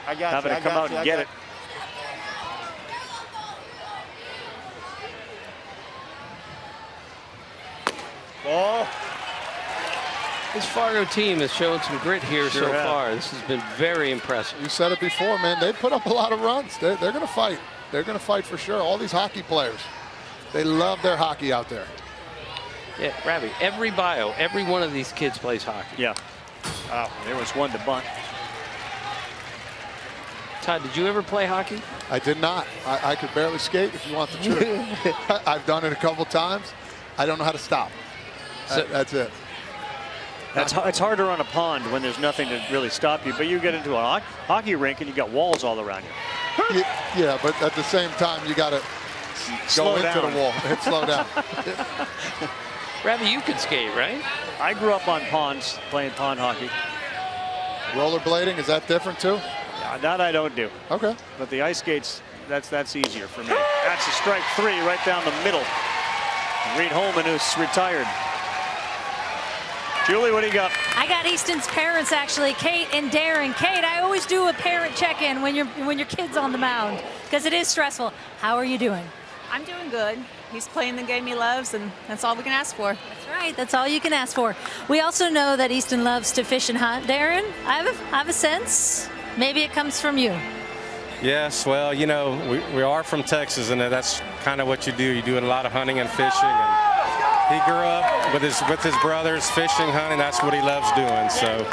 Having to come out and get it. Ball. This Fargo team has shown some grit here so far. This has been very impressive. You said it before, man. They put up a lot of runs. They're going to fight. They're going to fight for sure. All these hockey players, they love their hockey out there. Yeah, Ravi, every bio, every one of these kids plays hockey. Yeah. There was one to bunt. Todd, did you ever play hockey? I did not. I could barely skate, if you want the truth. I've done it a couple times. I don't know how to stop. That's it. It's harder on a pond when there's nothing to really stop you, but you get into a hockey rink and you got walls all around you. Yeah, but at the same time, you got to go into the wall and slow down. Ravi, you can skate, right? I grew up on ponds playing pond hockey. Rollerblading, is that different too? Yeah, that I don't do. Okay. But the ice skates, that's easier for me. That's a strike 3 right down the middle. Reed Holman, who's retired. Julie, what do you got? I got Easton's parents, actually, Kate and Darren. Kate, I always do a parent check-in when your kid's on the mound because it is stressful. How are you doing? I'm doing good. He's playing the game he loves, and that's all we can ask for. That's right. That's all you can ask for. We also know that Easton loves to fish and hunt. Darren, I have a sense. Maybe it comes from you. Yes, well, you know, we are from Texas, and that's kind of what you do. You do a lot of hunting and fishing. And he grew up with his brothers fishing, hunting. That's what he loves doing. So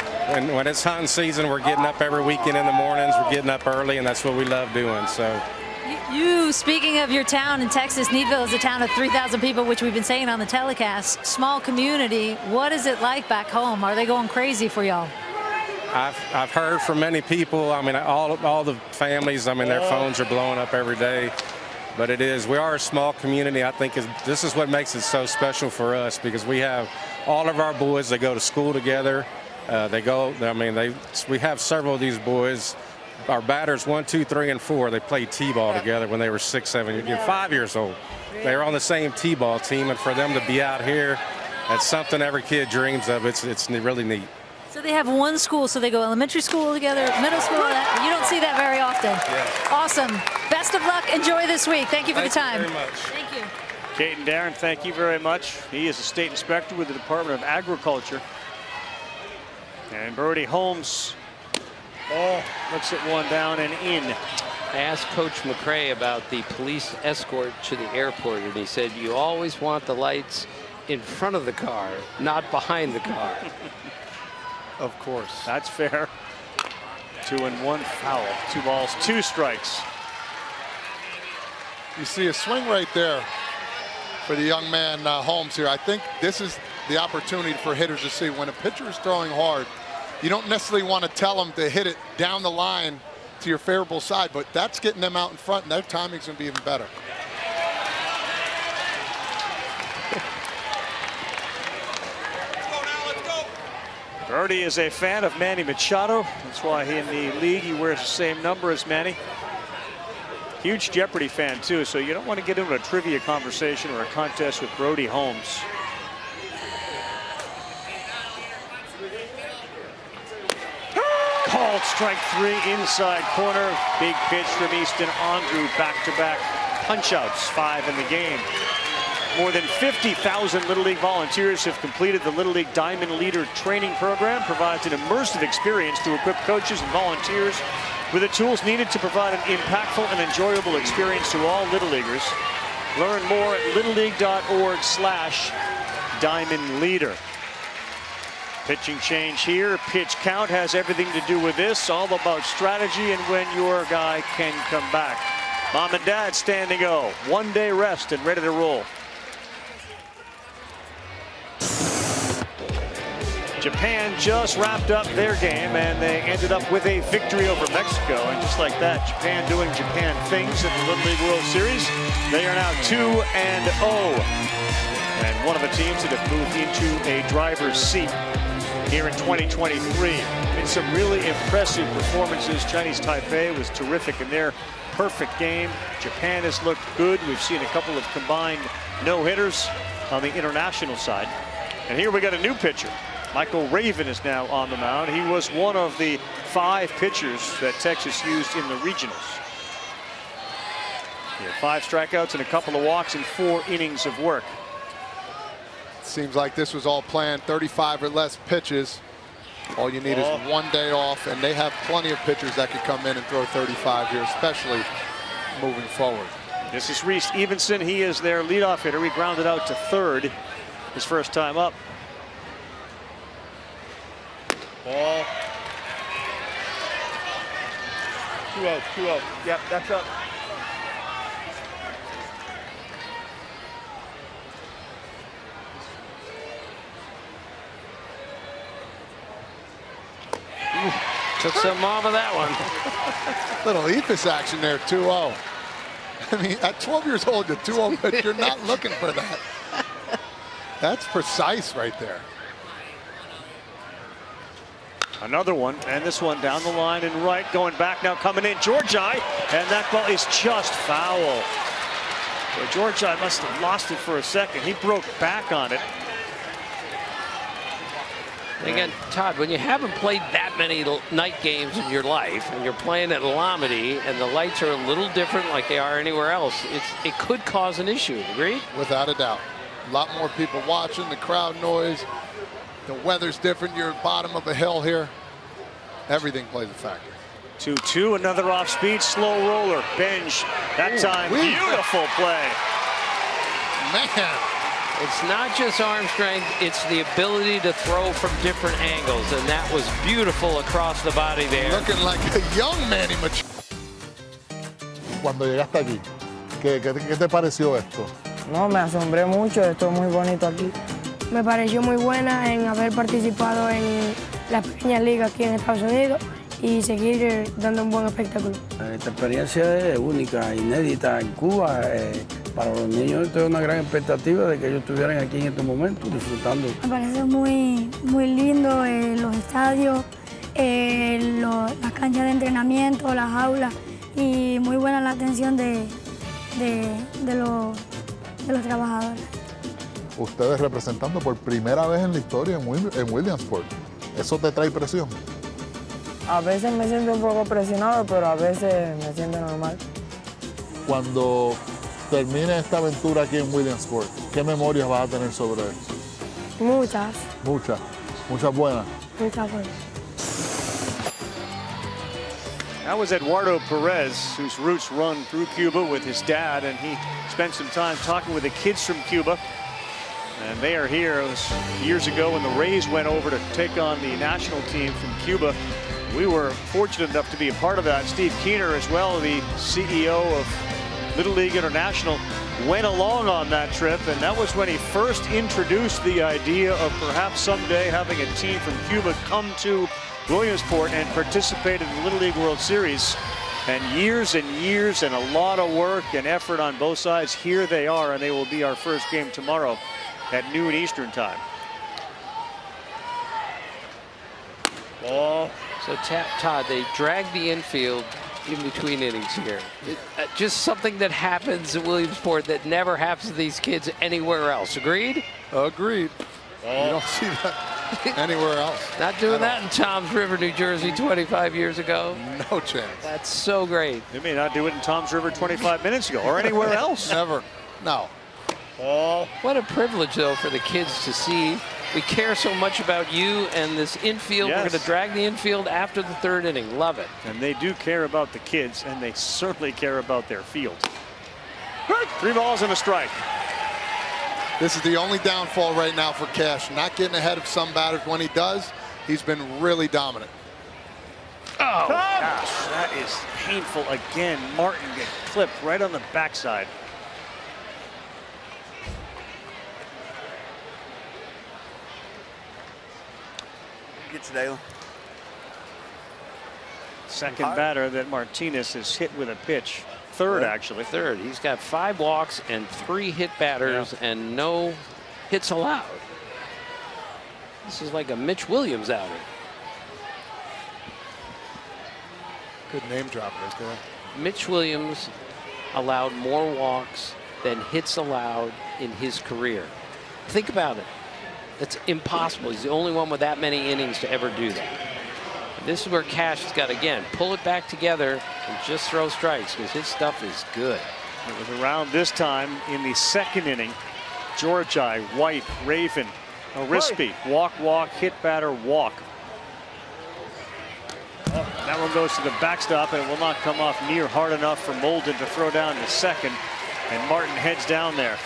when it's hunting season, we're getting up every weekend in the mornings. We're getting up early, and that's what we love doing. So. You, speaking of your town in Texas, Needville is a town of 3,000 people, which we've been saying on the telecast. Small community. What is it like back home? Are they going crazy for y'all? I've heard from many people. I mean, all the families. I mean, their phones are blowing up every day. But we are a small community. I think this is what makes it so special for us, because we have all of our boys. They go to school together. We have several of these boys. Our batters 1, 2, 3, and 4. They played t-ball together when they were 6, 7, 5 years old. They were on the same t-ball team, and for them to be out here, that's something every kid dreams of. It's really neat. So they have one school, so they go elementary school together, middle school. You don't see that very often. Yeah. Awesome. Best of luck. Enjoy this week. Thank you for the time. Thank you very much. Thank you. Kate and Darren, thank you very much. He is a state inspector with the Department of Agriculture. And Brody Holmes looks at one down and in. I asked Coach McCray about the police escort to the airport, and he said, you always want the lights in front of the car, not behind the car. Of course. That's fair. 2-1 foul. 2 balls, 2 strikes. You see a swing right there for the young man Holmes here. I think this is the opportunity for hitters to see when a pitcher is throwing hard. You don't necessarily want to tell them to hit it down the line to your favorable side, but that's getting them out in front, and their timing's going to be even better. Brody is a fan of Manny Machado. That's why in the league he wears the same number as Manny. Huge Jeopardy fan too, so you don't want to get into a trivia conversation or a contest with Brody Holmes. Called strike 3 inside corner. Big pitch from Easton Andrew. Back-to-back punch-outs, 5 in the game. More than 50,000 Little League volunteers have completed the Little League Diamond Leader Training Program. Provides an immersive experience to equip coaches and volunteers with the tools needed to provide an impactful and enjoyable experience to all Little Leaguers. Learn more at littleleague.org/diamondleader. Pitching change here. Pitch count has everything to do with this. All about strategy and when your guy can come back. Mom and Dad standing go. 1 day rest and ready to roll. Japan just wrapped up their game, and they ended up with a victory over Mexico. And just like that, Japan doing Japan things at the Little League World Series. They are now 2-0. And one of the teams that have moved into a driver's seat here in 2023. In some really impressive performances. Chinese Taipei was terrific in their perfect game. Japan has looked good. We've seen a couple of combined no-hitters on the international side. And here we got a new pitcher. Michael Raven is now on the mound. He was one of the 5 pitchers that Texas used in the regionals. He had 5 strikeouts and a couple of walks in 4 innings of work. Seems like this was all planned. 35 or less pitches. All you need is one day off, and they have plenty of pitchers that could come in and throw 35 here, especially moving forward. This is Reese Evenson. He is their leadoff hitter. He grounded out to third his first time up. Ball. 2-0, 2-0. Yep, that's up. Took some off of that one. Little Ephus action there, 2-0. I mean, at 12 years old, the 2-0 pitch, you're not looking for that. That's precise right there. Another one, and this one down the line and right, going back now, coming in, Georgi, and that ball is just foul. Well, Georgi must have lost it for a second. He broke back on it. Again, Todd, when you haven't played that many night games in your life, and you're playing at Lamedy, and the lights are a little different like they are anywhere else, it could cause an issue, agreed? Without a doubt. A lot more people watching, the crowd noise, the weather's different, you're at bottom of a hill here. Everything plays a factor. 2-2, another off-speed, slow roller, Benj, that time, beautiful play. Man. It's not just arm strength, it's the ability to throw from different angles, and that was beautiful across the body there. Looking like a young Manny Machado. Cuando llegaste aquí, ¿qué te pareció esto? No, me asombré mucho, esto es muy bonito aquí. Me pareció muy buena en haber participado en las pequeñas ligas aquí en Estados Unidos y seguir dando un buen espectáculo. Esta experiencia es única, inédita en Cuba. Para los niños esto es una gran expectativa de que ellos estuvieran aquí en estos momentos disfrutando. Me parece muy lindo los estadios, las canchas de entrenamiento, las aulas y muy buena la atención de los trabajadores. Ustedes representando por primera vez en la historia en Williamsport. ¿Eso te trae presión? A veces me siento un poco presionado, pero a veces me siento normal. Cuando termine esta aventura aquí en Williamsport, ¿qué memorias vas a tener sobre eso? Muchas. Muchas buenas. Muchas buenas. That was Eduardo Perez, whose roots run through Cuba with his dad, and he spent some time talking with the kids from Cuba. And they are here. It was years ago when the Rays went over to take on the national team from Cuba. We were fortunate enough to be a part of that. Steve Keener as well, the CEO of Little League International, went along on that trip, and that was when he first introduced the idea of perhaps someday having a team from Cuba come to Williamsport and participate in the Little League World Series. And years and a lot of work and effort on both sides. Here they are, and they will be our first game tomorrow at noon Eastern time. Ball. So Todd, they drag the infield in between innings here. Just something that happens at Williamsport that never happens to these kids anywhere else. Agreed? Agreed. You don't see that anywhere else. Not doing that in Toms River, New Jersey 25 years ago. No chance. That's so great. They may not do it in Toms River 25 minutes ago or anywhere else. Never. No. What a privilege, though, for the kids to see. We care so much about you and this infield. Yes. We're going to drag the infield after the third inning. Love it. And they do care about the kids, and they certainly care about their field. 3 balls and a strike. This is the only downfall right now for Cash. Not getting ahead of some batters. When he does, he's been really dominant. Oh, gosh, that is painful again. Martin gets clipped right on the backside. Get you, Dalen. Second batter that Martinez has hit with a pitch. Third, actually. Third. He's got 5 walks and 3 hit batters and no hits allowed. This is like a Mitch Williams outing. Good name drop right there. Mitch Williams allowed more walks than hits allowed in his career. Think about it. It's impossible. He's the only one with that many innings to ever do that. And this is where Cash has got to, again, pull it back together and just throw strikes, because his stuff is good. It was around this time in the second inning. Georgi, White, Raven, Arispe, walk, walk, hit batter, walk. Oh, that one goes to the backstop, and it will not come off near hard enough for Molden to throw down to second. And Martin heads down there.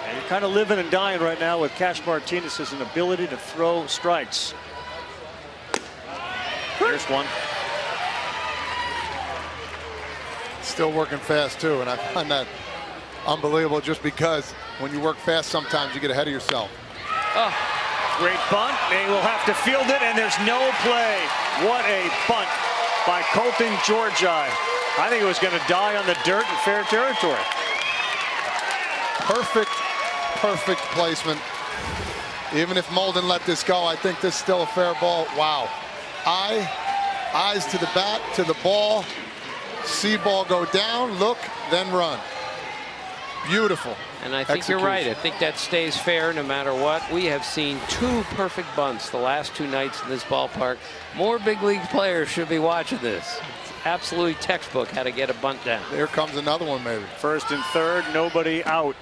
And you're kind of living and dying right now with Cash Martinez as an ability to throw strikes. Here's one. Still working fast too, and I find that unbelievable just because when you work fast sometimes you get ahead of yourself. Oh, great bunt. They will have to field it, and there's no play. What a bunt by Colton Georgi. I think it was going to die on the dirt in fair territory. Perfect placement. Even if Molden let this go, I think this is still a fair ball. Wow. Eyes to the bat, to the ball. See ball go down, look, then run. Beautiful. And I think you're right. I think that stays fair no matter what. We have seen 2 perfect bunts the last 2 nights in this ballpark. More big league players should be watching this. It's absolutely textbook how to get a bunt down. Here comes another one, maybe. First and third, nobody out.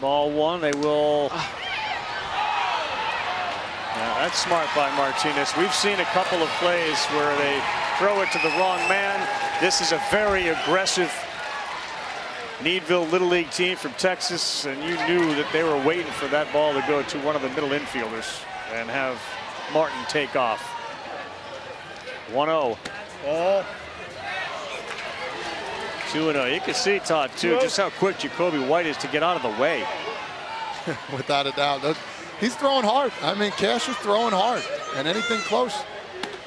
Ball one, they will. Yeah, that's smart by Martinez. We've seen a couple of plays where they throw it to the wrong man. This is a very aggressive Needville Little League team from Texas, and you knew that they were waiting for that ball to go to one of the middle infielders and have Martin take off. 1-0. 2-0. You can see, Todd, too, just how quick Jacoby White is to get out of the way. Without a doubt. He's throwing hard. I mean, Cash is throwing hard, and anything close,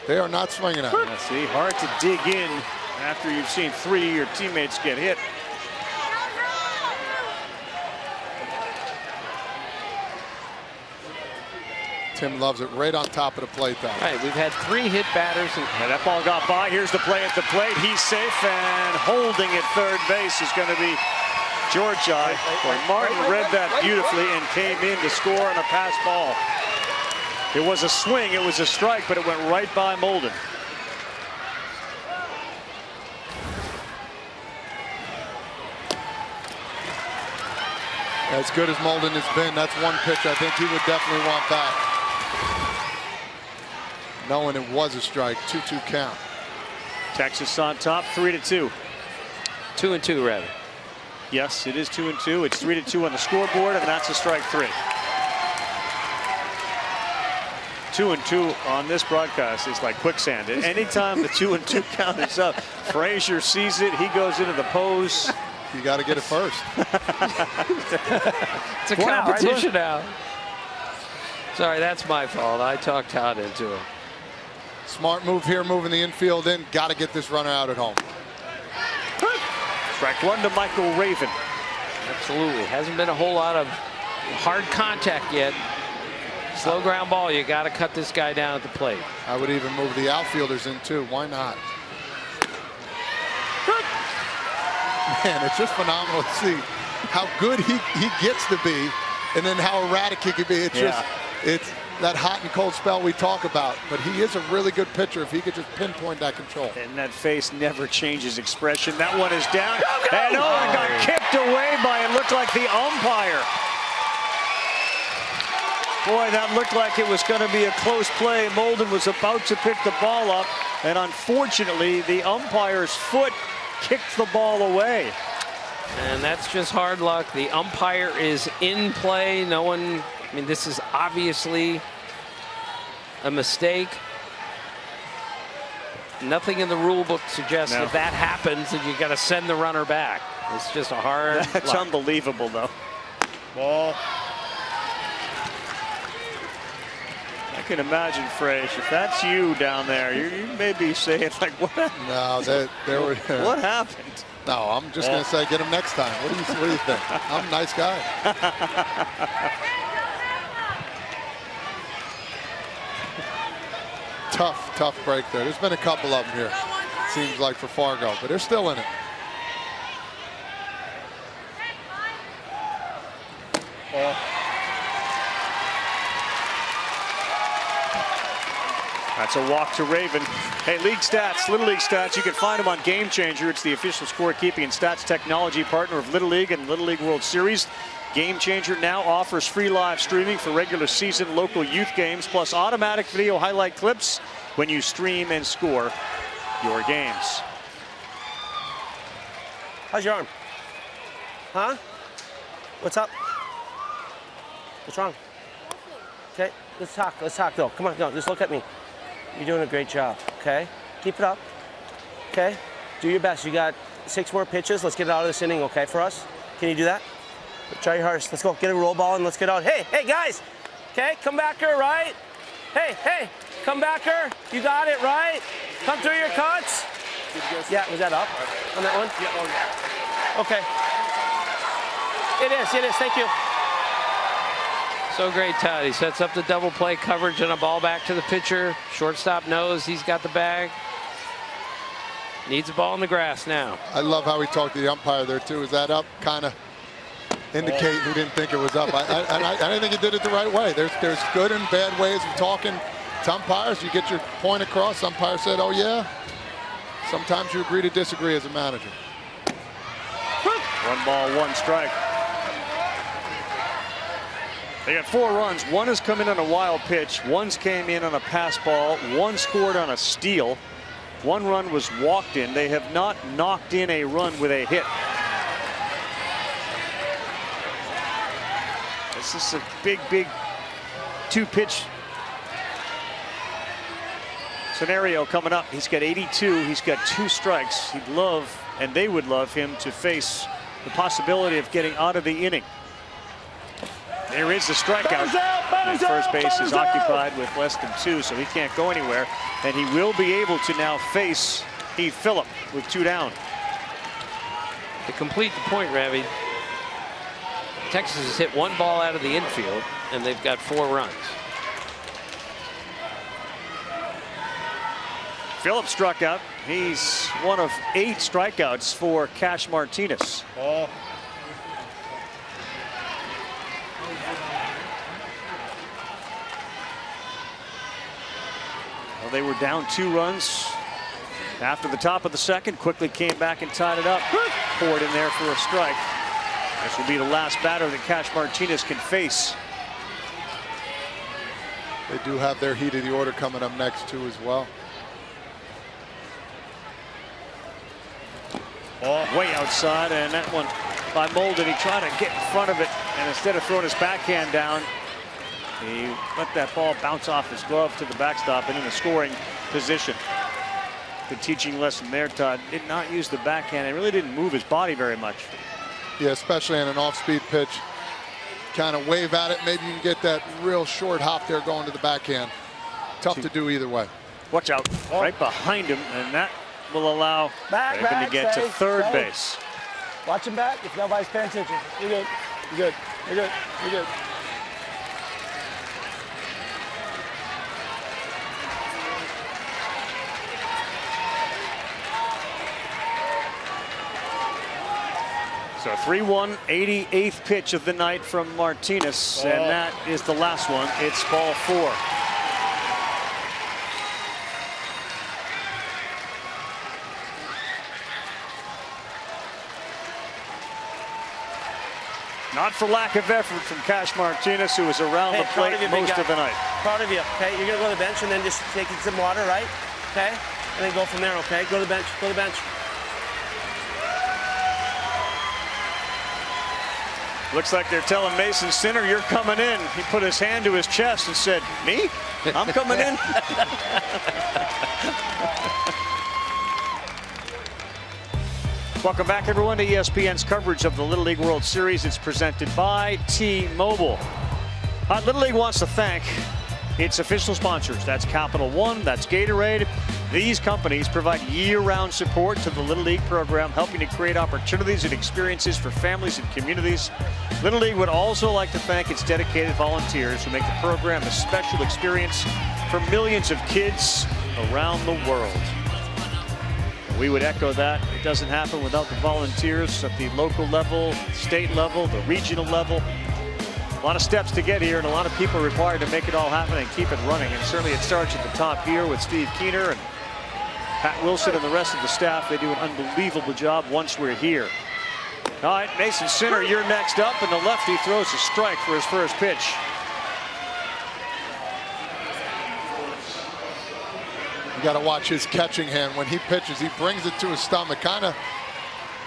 they are not swinging at. Yeah, see, hard to dig in after you've seen 3 of your teammates get hit. Tim loves it right on top of the plate, though. Right, we've had 3 hit batters. And that ball got by. Here's the play at the plate. He's safe, and holding at third base is going to be Georgi. Martin read that beautifully and came in to score on a pass ball. It was a swing, it was a strike, but it went right by Molden. As good as Molden has been, that's one pitch I think he would definitely want back. Knowing it was a strike, 2-2 count. Texas on top, 3-2. 2-2 rather. Yes, it is 2-2. It's 3-2 on the scoreboard, and that's a strike 3. 2-2 on this broadcast is like quicksand. Anytime the 2-2 count is up, Frazier sees it. He goes into the pose. You got to get it first. It's a competition now. Sorry, that's my fault. I talked Todd into it. Smart move here, moving the infield in. Got to get this runner out at home. Strike 1 to Michael Raven. Absolutely. Hasn't been a whole lot of hard contact yet. Slow ground ball. You got to cut this guy down at the plate. I would even move the outfielders in too. Why not? Man, it's just phenomenal to see how good he gets to be, and then how erratic he can be. It's just, it's that hot and cold spell we talk about. But he is a really good pitcher if he could just pinpoint that control. And that face never changes expression. That one is down. And it got kicked away by, it looked like the umpire. Boy, that looked like it was going to be a close play. Molden was about to pick the ball up, and unfortunately, the umpire's foot kicked the ball away. And that's just hard luck. The umpire is in play. No one, I mean, this is obviously a mistake. Nothing in the rule book suggests if that happens that you got to send the runner back. It's just a hard That's luck. unbelievable, though. Ball. I can imagine, Frazier, if that's you down there, you may be saying, like, what happened? No, there were. What happened? No, I'm just going to say, get him next time. What do you think? I'm a nice guy. tough break there. There's been a couple of them here, seems like, for Fargo, but they're still in it. That's a walk to Raven. Hey, league stats, Little League stats, you can find them on Game Changer. It's the official scorekeeping and stats technology partner of Little League and Little League World Series. Game Changer now offers free live streaming for regular season local youth games, plus automatic video highlight clips when you stream and score your games. How's your arm? Huh? What's up? What's wrong? Okay, let's talk though. Come on, no, just look at me. You're doing a great job, okay? Keep it up, okay? Do your best. You got 6 more pitches. Let's get it out of this inning, okay, for us? Can you do that? Try your hardest. Let's go. Get a roll ball and let's get out. Hey, guys, okay? Come backer, right? Hey, come backer. You got it, right? Come through your cuts. Yeah, was that up on that one? Yeah, oh yeah. Okay. It is, thank you. So great, Todd. He sets up the double play coverage and a ball back to the pitcher. Shortstop knows he's got the bag. Needs a ball in the grass now. I love how he talked to the umpire there, too. Is that up? Kind of indicating he didn't think it was up. I didn't think he did it the right way. There's good and bad ways of talking to umpires. You get your point across. Umpire said, oh, yeah. Sometimes you agree to disagree as a manager. 1 ball, 1 strike. They got 4 runs. 1 has come in on a wild pitch. 1's came in on a pass ball. 1 scored on a steal. 1 run was walked in. They have not knocked in a run with a hit. This is a big 2-pitch scenario coming up. He's got 82. He's got 2 strikes. He'd love, and they would love him to face the possibility of getting out of the inning. There is the strikeout. And first base is occupied with less than 2, so he can't go anywhere. And he will be able to now face Heath Phillip with 2 down. To complete the point, Ravi, Texas has hit 1 ball out of the infield, and they've got 4 runs. Phillip struck out. He's one of 8 strikeouts for Cash Martinez. Well, they were down 2 runs after the top of the second. Quickly came back and tied it up. Poured in there for a strike. This will be the last batter that Cash Martinez can face. They do have their heat of the order coming up next, too, as well. Way outside, and that one by Molden. He tried to get in front of it, and instead of throwing his backhand down, he let that ball bounce off his glove to the backstop and in a scoring position. The teaching lesson there, Todd. Did not use the backhand. It really didn't move his body very much. Yeah, especially on an off-speed pitch. Kind of wave at it. Maybe you can get that real short hop there going to the backhand. Tough to do either way. Watch out. Right behind him, and that will allow Raven to get to third base. Watch him back if nobody's paying attention. You're good. You're good. You're good. You're good. So 3-1, 88th pitch of the night from Martinez, and that is the last one. It's ball 4. Not for lack of effort from Cash Martinez, who was around the plate most of the night. Proud of you. Okay, you're gonna go to the bench and then just take some water, right? Okay, and then go from there. Okay, go to the bench. Go to the bench. Looks like they're telling Mason Sinner, you're coming in. He put his hand to his chest and said, me? I'm coming in. Welcome back, everyone, to ESPN's coverage of the Little League World Series. It's presented by T-Mobile. Little League wants to thank its official sponsors. That's Capital One, that's Gatorade. These companies provide year-round support to the Little League program, helping to create opportunities and experiences for families and communities. Little League would also like to thank its dedicated volunteers who make the program a special experience for millions of kids around the world. We would echo that. It doesn't happen without the volunteers at the local level, state level, the regional level. A lot of steps to get here and a lot of people required to make it all happen and keep it running. And certainly it starts at the top here with Steve Keener and Pat Wilson and the rest of the staff. They do an unbelievable job once we're here. All right, Mason Sinner, you're next up, and the lefty throws a strike for his first pitch. You got to watch his catching hand when he pitches. He brings it to his stomach, kind of,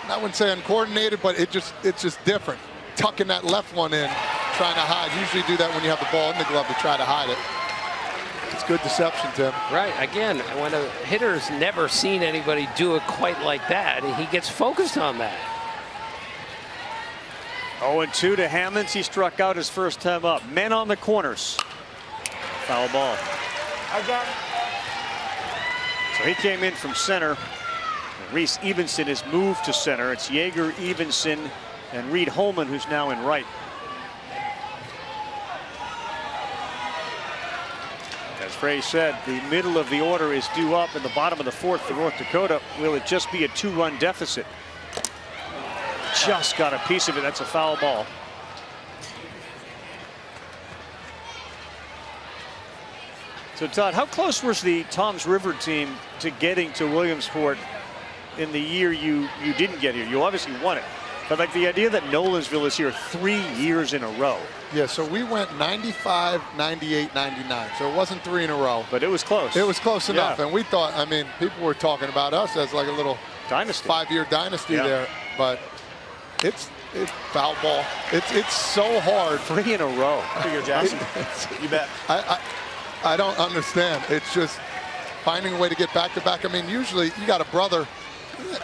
I wouldn't say uncoordinated, but it's just different. Tucking that left one in, trying to hide. Usually do that when you have the ball in the glove to try to hide it. It's good deception, Tim. Right. Again, when a hitter's never seen anybody do it quite like that, he gets focused on that. 0-2 to Hammonds. He struck out his first time up. Men on the corners. Foul ball. I got it. So he came in from center. Reese Evenson has moved to center. It's Yeager, Evenson, and Reed Holman, who's now in right. As Frey said, the middle of the order is due up. In the bottom of the fourth for North Dakota, will it just be a 2-run deficit? Just got a piece of it. That's a foul ball. So Todd, how close was the Toms River team to getting to Williamsport in the year you didn't get here? You obviously won it. But like the idea that Nolensville is here 3 years in a row. Yeah, so we went 95, 98, 99. So it wasn't 3 in a row. But it was close. It was close enough. Yeah. And we thought, I mean, people were talking about us as like a little dynasty, 5-year dynasty there. But it's foul ball. It's so hard. 3 in a row. Figure Jackson. You bet. I don't understand. It's just finding a way to get back to back. I mean, usually you got a brother.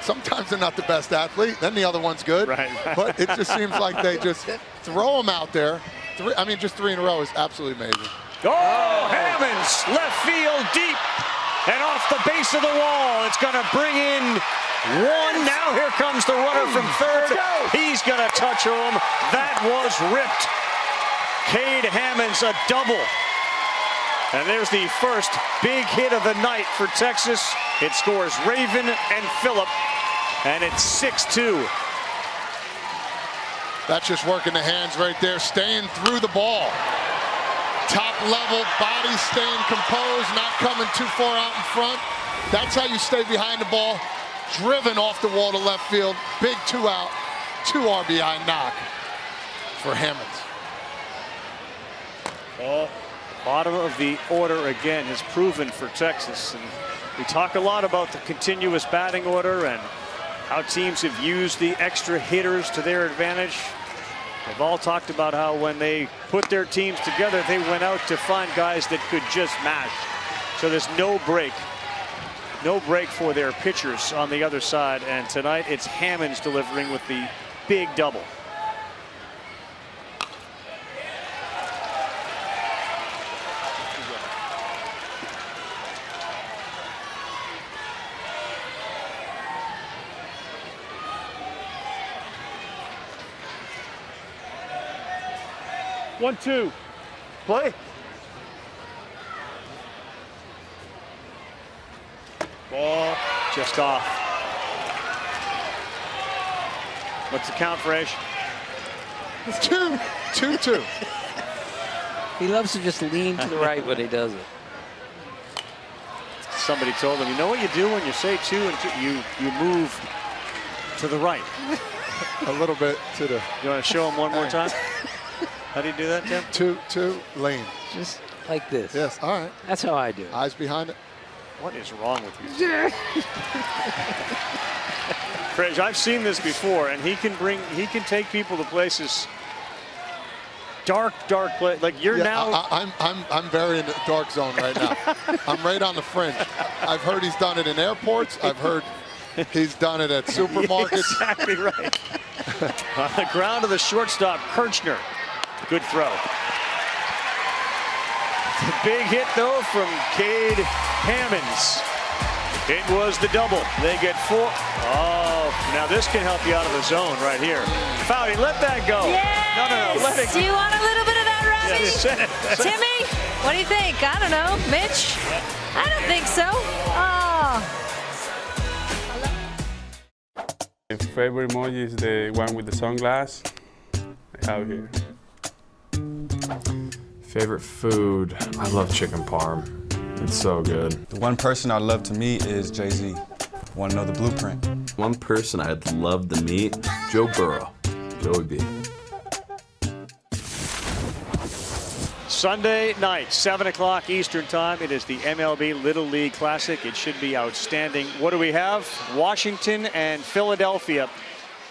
Sometimes they're not the best athlete. Then the other one's good. Right. But it just seems like they just throw them out there. Just 3 in a row is absolutely amazing. Oh, Hammonds, left field deep and off the base of the wall. It's going to bring in one. Now here comes the runner from third. He's going to touch home. That was ripped. Cade Hammonds, a double. And there's the first big hit of the night for Texas. It scores Raven and Phillip, and it's 6-2. That's just working the hands right there, staying through the ball. Top level, body staying composed, not coming too far out in front. That's how you stay behind the ball. Driven off the wall to left field. Big 2 out, 2 RBI knock for Hammonds. Bottom of the order again has proven for Texas. And we talk a lot about the continuous batting order and how teams have used the extra hitters to their advantage. They've all talked about how when they put their teams together, they went out to find guys that could just mash. So there's no break for their pitchers on the other side. And tonight it's Hammonds delivering with the big double. One, two. Play. Ball just off. What's the count, Fresh? 2-2. He loves to just lean to the right when he does it. Somebody told him, you know what you do when you say 2 and 2? You move to the right. A little bit to the. You want to show him one more time? How do you do that, Tim? 2-2, lean. Just like this. Yes, all right. That's how I do it. Eyes behind it. What is wrong with you? Craig, I've seen this before, and he can take people to places. Dark place. Like you're now. I'm very in the dark zone right now. I'm right on the fringe. I've heard he's done it in airports. I've heard he's done it at supermarkets. Exactly right. On the ground of the shortstop, Kirchner. Good throw. The big hit, though, from Cade Hammonds. It was the double. They get 4. Oh, now this can help you out of the zone right here. Foudy, let that go. Yes! No, let it go. Do you want a little bit of that, Robbie? Yes, Timmy? What do you think? I don't know. Mitch? I don't think so. Oh. My favorite emoji is the one with the sunglass I have here. Favorite food? I love chicken parm. It's so good. The one person I'd love to meet is Jay-Z. Want to know the blueprint? One person I'd love to meet, Joe Burrow. Joey B. Sunday night, 7 o'clock Eastern time. It is the MLB Little League Classic. It should be outstanding. What do we have? Washington and Philadelphia.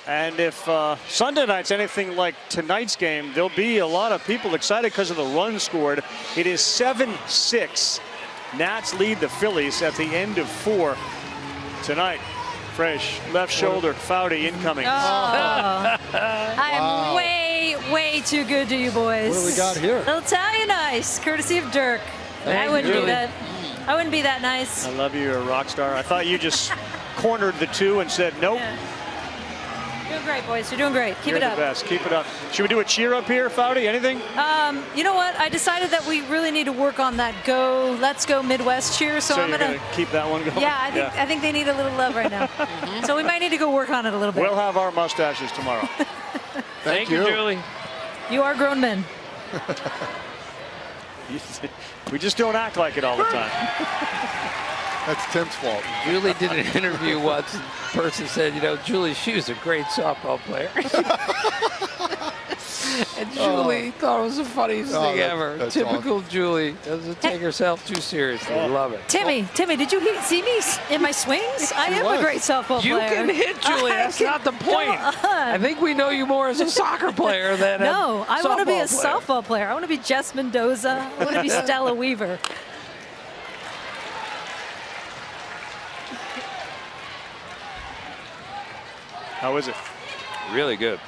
And if Sunday night's anything like tonight's game, there'll be a lot of people excited because of the runs scored. It is 7-6. Nats lead the Phillies at the end of 4 tonight. Fresh left shoulder, Foudy incoming. Oh. I am way too good to you boys. What do we got here? A little Italian ice, courtesy of Dirk. I wouldn't be that. I wouldn't be that nice. I love you, you're a rock star. I thought you just cornered the two and said nope. Yeah. You're doing great, boys. You're doing great. Keep You're it up. the best. Keep it up. Should we do a cheer up here, Foudy? Anything? You know what? I decided that we really need to work on that let's go Midwest cheer. So I'm gonna keep that one going. Yeah, I think they need a little love right now. So we might need to go work on it a little bit. We'll have our mustaches tomorrow. Thank you, Julie. You are grown men. We just don't act like it all the time. That's Tim's fault. Julie did an interview once. And the person said, you know, Julie, she was a great softball player. And Julie thought it was the funniest thing ever. Typical awesome. Julie doesn't take herself too seriously. Love it. Timmy, did you see me in my swings? I am a great softball player. You can hit, Julie. That's not the point. I think we know you more as a soccer player than no, I want to be a softball player. I want to be Jess Mendoza. I want to be Stella Weaver. How is it? Really good.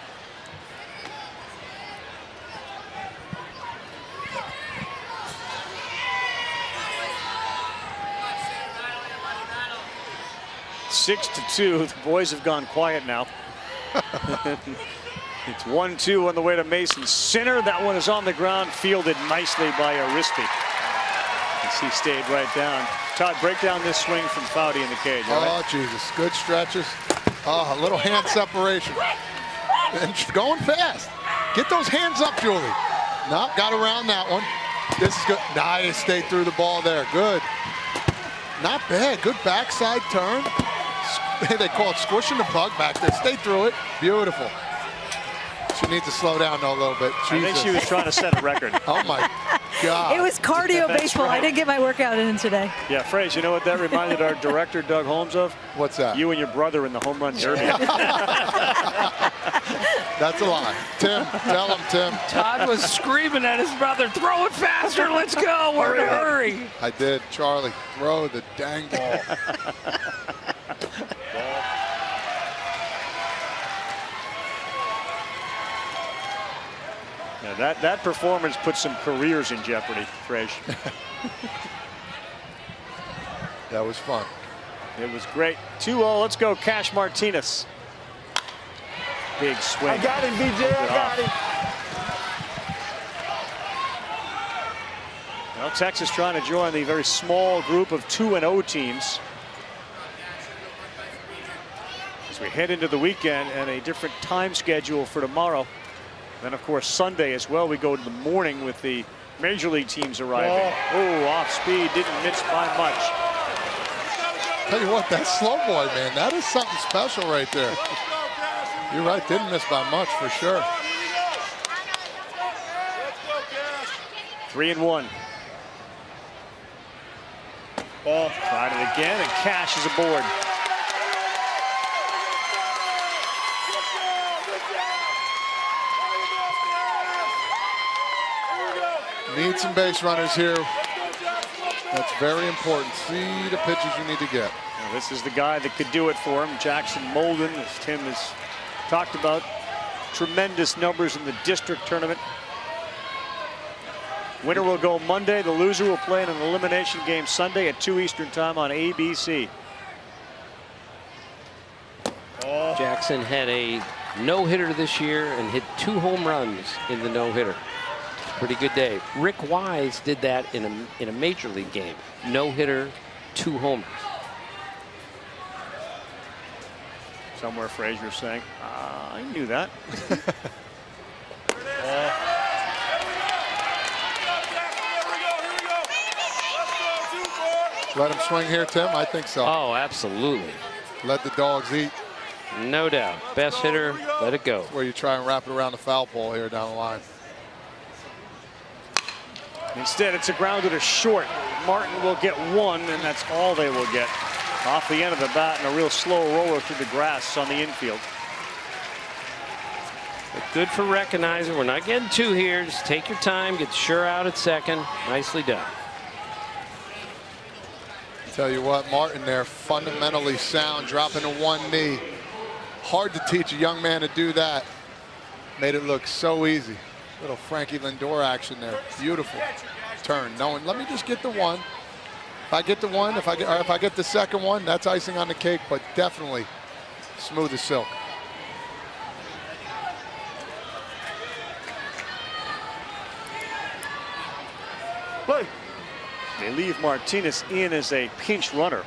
Six to 2. The boys have gone quiet now. It's 1-2 on the way to Mason Sinner. That one is on the ground, fielded nicely by Arispe. As he stayed right down. Todd, break down this swing from Foudy in the cage. Oh, Jesus. Good stretches. Oh, a little hand separation. And going fast. Get those hands up, Julie. No, got around that one. This is good. Nice. Stayed through the ball there. Good. Not bad. Good backside turn. They call it squishing the bug back there. Stay through it. Beautiful. She needs to slow down though, a little bit. Jesus. I think she was trying to set a record. Oh my God. It was cardio baseball. Right. I didn't get my workout in today. Yeah, Fraze, you know what that reminded our director, Doug Holmes, of? What's that? You and your brother in the home run derby. That's a lie. Tim, tell him, Tim. Todd was screaming at his brother, throw it faster, let's go, we're in a hurry. I did. Charlie, throw the dang ball. Yeah, that performance put some careers in jeopardy, Fraze. That was fun. It was great. 2-0. Let's go, Cash Martinez. Big swing. I got him, BJ. I got him. Well, Texas trying to join the very small group of 2-0 teams. As we head into the weekend and a different time schedule for tomorrow. Then, of course, Sunday as well. We go to the morning with the Major League teams arriving. Oh, off speed, didn't miss by much. Tell you what, that slow boy, man, that is something special right there. You're right, didn't miss by much for sure. 3-1. Ball tried it again, and Cash is aboard. Need some base runners here. That's very important. See the pitches you need to get. Now, this is the guy that could do it for him. Jackson Molden, as Tim has talked about. Tremendous numbers in the district tournament. Winner will go Monday. The loser will play in an elimination game Sunday at 2 Eastern time on ABC. Jackson had a no-hitter this year and hit 2 home runs in the no-hitter. Pretty good day. Rick Wise did that in a major league game. No hitter, 2 homers. Somewhere Frazier's saying, I knew that. Let him swing here, Tim? I think so. Oh, absolutely. Let the dogs eat. No doubt. Best hitter, let it go. That's where you try and wrap it around the foul pole here down the line. Instead, it's a grounder to short. Martin will get 1, and that's all they will get. Off the end of the bat and a real slow roller through the grass on the infield. But good for recognizing. We're not getting 2 here. Just take your time. Get sure out at second. Nicely done. Tell you what, Martin there, fundamentally sound, dropping to 1 knee. Hard to teach a young man to do that. Made it look so easy. Little Frankie Lindor action there. Beautiful turn. Knowing, let me just get the 1. If I get the 1, if I get the second one, that's icing on the cake, but definitely smooth as silk. Play. They leave Martinez in as a pinch runner.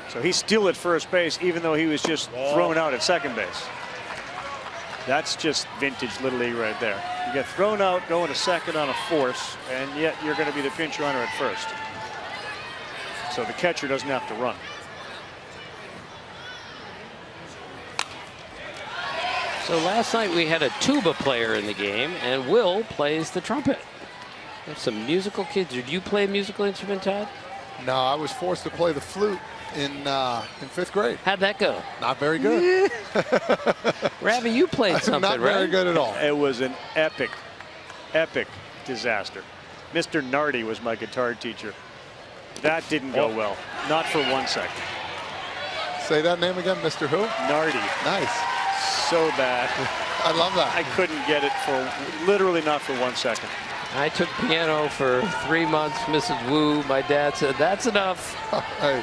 So he's still at first base, even though he was just thrown out at second base. That's just vintage Little League right there. You get thrown out going to second on a force, and yet you're going to be the pinch runner at first. So the catcher doesn't have to run. So last night we had a tuba player in the game, and Will plays the trumpet. There's some musical kids. Did you play a musical instrument, Todd? No, I was forced to play the flute in 5th grade. How'd that go? Not very good. Ravi, you played something, Not right? very good at all. It was an epic disaster. Mr. Nardi was my guitar teacher. That didn't go well. Not for 1 second. Say that name again, Mr. Who? Nardi. Nice. So bad. I love that. I couldn't get it for literally not for 1 second. I took piano for 3 months. Mrs. Wu, my dad said, that's enough. Hey,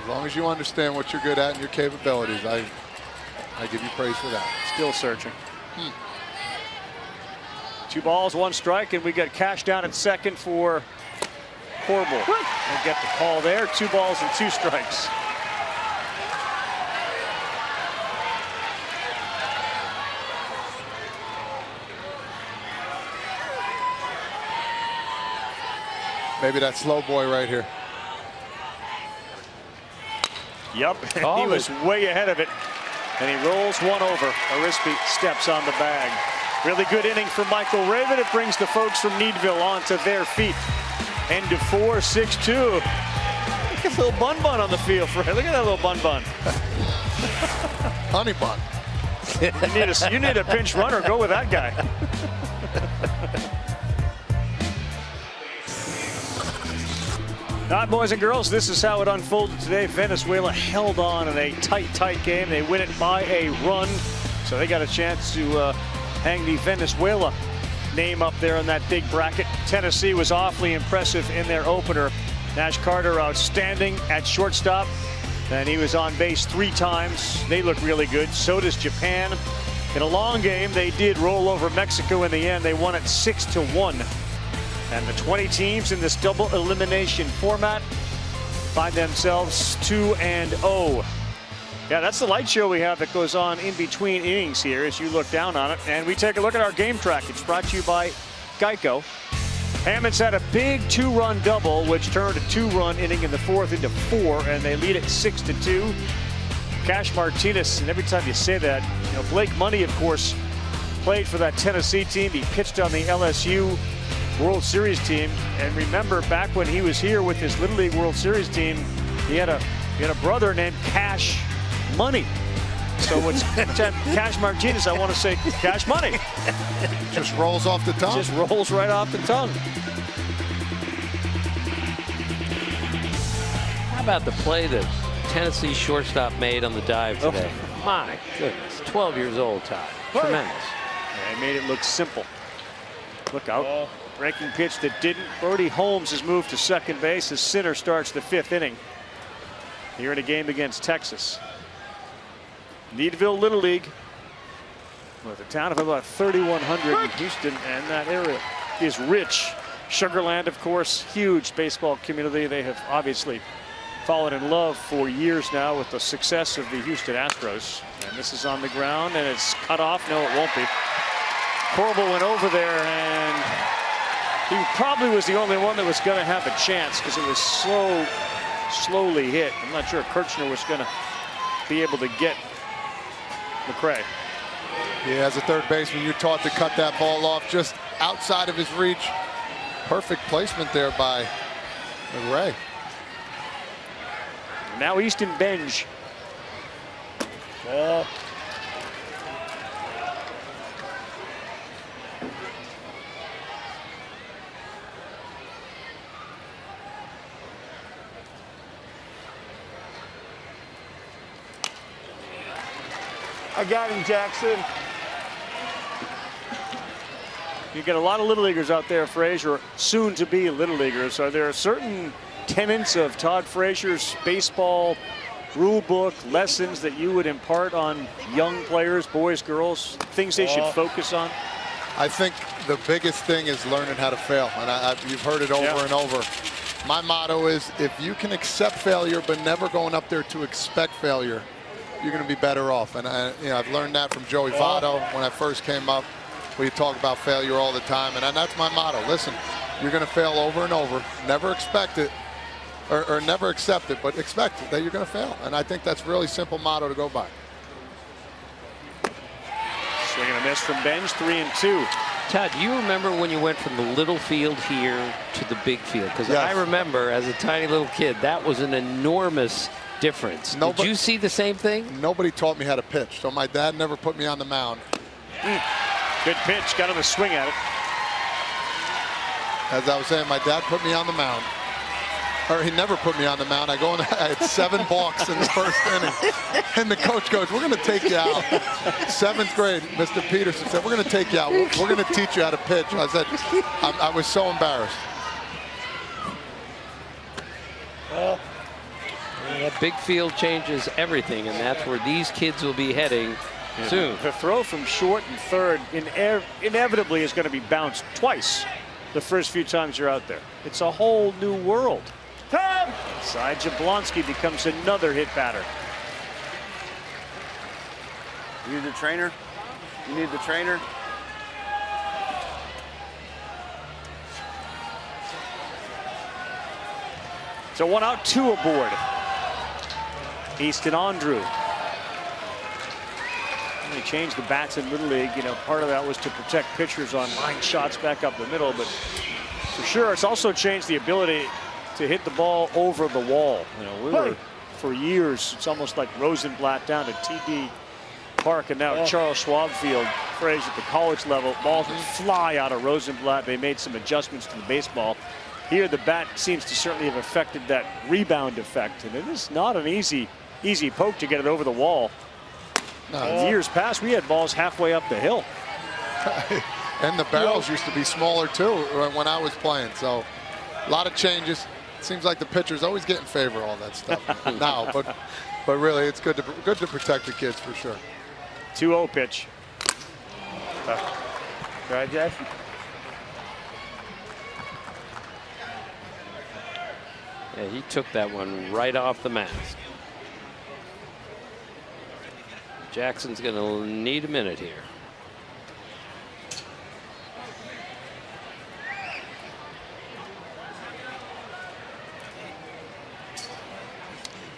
as long as you understand what you're good at and your capabilities, I give you praise for that. Still searching. 2 balls, 1 strike, and we got Cash down at second for Corbel. And get the call there. 2 balls and 2 strikes. Maybe that slow boy right here. Yep, he was way ahead of it. And he rolls 1 over. Arispe steps on the bag. Really good inning for Michael Raven. It brings the folks from Needville onto their feet. End of 4, 6-2. Look at the little bun on the field, Fred. Look at that little bun. Honey bun. You need a pinch runner. Go with that guy. All right, boys and girls, this is how it unfolded today. Venezuela held on in a tight game. They win it by a run. So they got a chance to hang the Venezuela name up there in that big bracket. Tennessee was awfully impressive in their opener. Nash Carter outstanding at shortstop. And he was on base 3 times. They look really good. So does Japan. In a long game, they did roll over Mexico in the end. They won it 6-1. And the 20 teams in this double elimination format find themselves 2-0. Yeah, that's the light show we have that goes on in between innings here as you look down on it. And we take a look at our game track. It's brought to you by Geico. Hammond's had a big 2-run double, which turned a 2-run inning in the 4th into 4, and they lead it 6-2. Cash Martinez, and every time you say that, you know, Blake Money, of course, played for that Tennessee team. He pitched on the LSU World Series team, and remember back when he was here with his Little League World Series team, he had a brother named Cash Money. So it's Cash Martinez, I want to say Cash Money. Just rolls off the tongue. Just rolls right off the tongue. How about the play that Tennessee shortstop made on the dive today? Oh. My goodness, 12 years old, Todd. Tremendous. Yeah, he made it look simple. Look out. Breaking pitch that didn't. Brody Holmes has moved to second base as Sinner starts the 5th inning here in a game against Texas. Needville Little League. with a town of about 3,100 in Houston, and that area is rich. Sugarland, of course, huge baseball community. They have obviously fallen in love for years now with the success of the Houston Astros. And this is on the ground, and it's cut off. No, it won't be. Corbel went over there, and he probably was the only one that was going to have a chance because it was slowly hit. I'm not sure Kirchner was going to be able to get McRae. Yeah, as a third baseman, you're taught to cut that ball off just outside of his reach. Perfect placement there by McRae. Now Easton Benj. I got him, Jackson. You get a lot of little leaguers out there, Frazier, soon to be little leaguers. Are there certain tenets of Todd Frazier's baseball rule book, lessons that you would impart on young players, boys, girls, things they should focus on? I think the biggest thing is learning how to fail, and you've heard it over and over. My motto is, if you can accept failure but never going up there to expect failure, you're going to be better off. And I've learned that from Joey Votto when I first came up. We talk about failure all the time, and that's my motto. Listen, you're going to fail over and over. Never expect it, or never accept it, but expect it, that you're going to fail. And I think that's a really simple motto to go by. Swing and a miss from Benj, 3-2. Todd, do you remember when you went from the little field here to the big field? Because I remember as a tiny little kid, that was an enormous difference. Did you see the same thing? Nobody taught me how to pitch, so my dad never put me on the mound. Good pitch, got him a swing at it. As I was saying, my dad put me on the mound. Or he never put me on the mound. I had 7 balks in the first inning. And the coach goes, we're going to take you out. 7th grade, Mr. Peterson said, we're going to take you out. We're going to teach you how to pitch. I said, I was so embarrassed. That big field changes everything, and that's where these kids will be heading soon. The throw from short and third inevitably is going to be bounced twice the first few times you're out there. It's a whole new world. Inside, Jablonski becomes another hit batter. You need the trainer? You need the trainer? So 1 out, 2 aboard. Easton Andrew. They changed the bats in Little League. You know, part of that was to protect pitchers on line shots back up the middle, but for sure it's also changed the ability to hit the ball over the wall. You know, we were for years, it's almost like Rosenblatt down to TD Park, and now Charles Schwab Field. Frazier at the college level, balls would fly out of Rosenblatt. They made some adjustments to the baseball. Here the bat seems to certainly have affected that rebound effect, and it is not an easy poke to get it over the wall. In years past, we had balls halfway up the hill. And the barrels used to be smaller too when I was playing. So a lot of changes. It seems like the pitchers always get in favor of all that stuff now, but really it's good to protect the kids for sure. 2-0 pitch. Right, Jeff? Yeah, he took that one right off the mask. Jackson's going to need a minute here.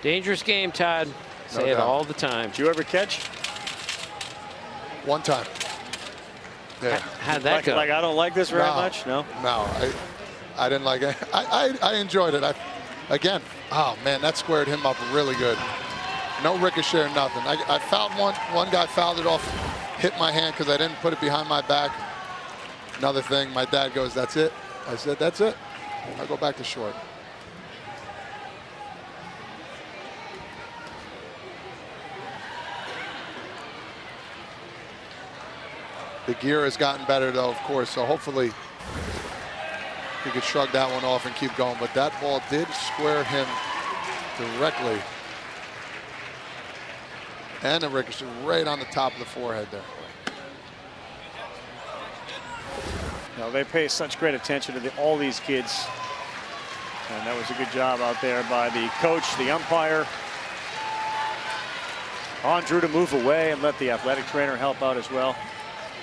Dangerous game, Todd. Say it all the time. Did you ever catch? One time. Yeah. How'd that go? Like I don't like this very much? No? No, I didn't like it. I enjoyed it. Again, oh man, that squared him up really good. No ricochet or nothing. I fouled one guy fouled it off, hit my hand because I didn't put it behind my back. Another thing, my dad goes, that's it. I said, that's it. I'll go back to short. The gear has gotten better though, of course, so hopefully he could shrug that one off and keep going. But that ball did square him directly. And a ricochet right on the top of the forehead there. No, they pay such great attention to all these kids. And that was a good job out there by the coach, the umpire. Andrew to move away and let the athletic trainer help out as well.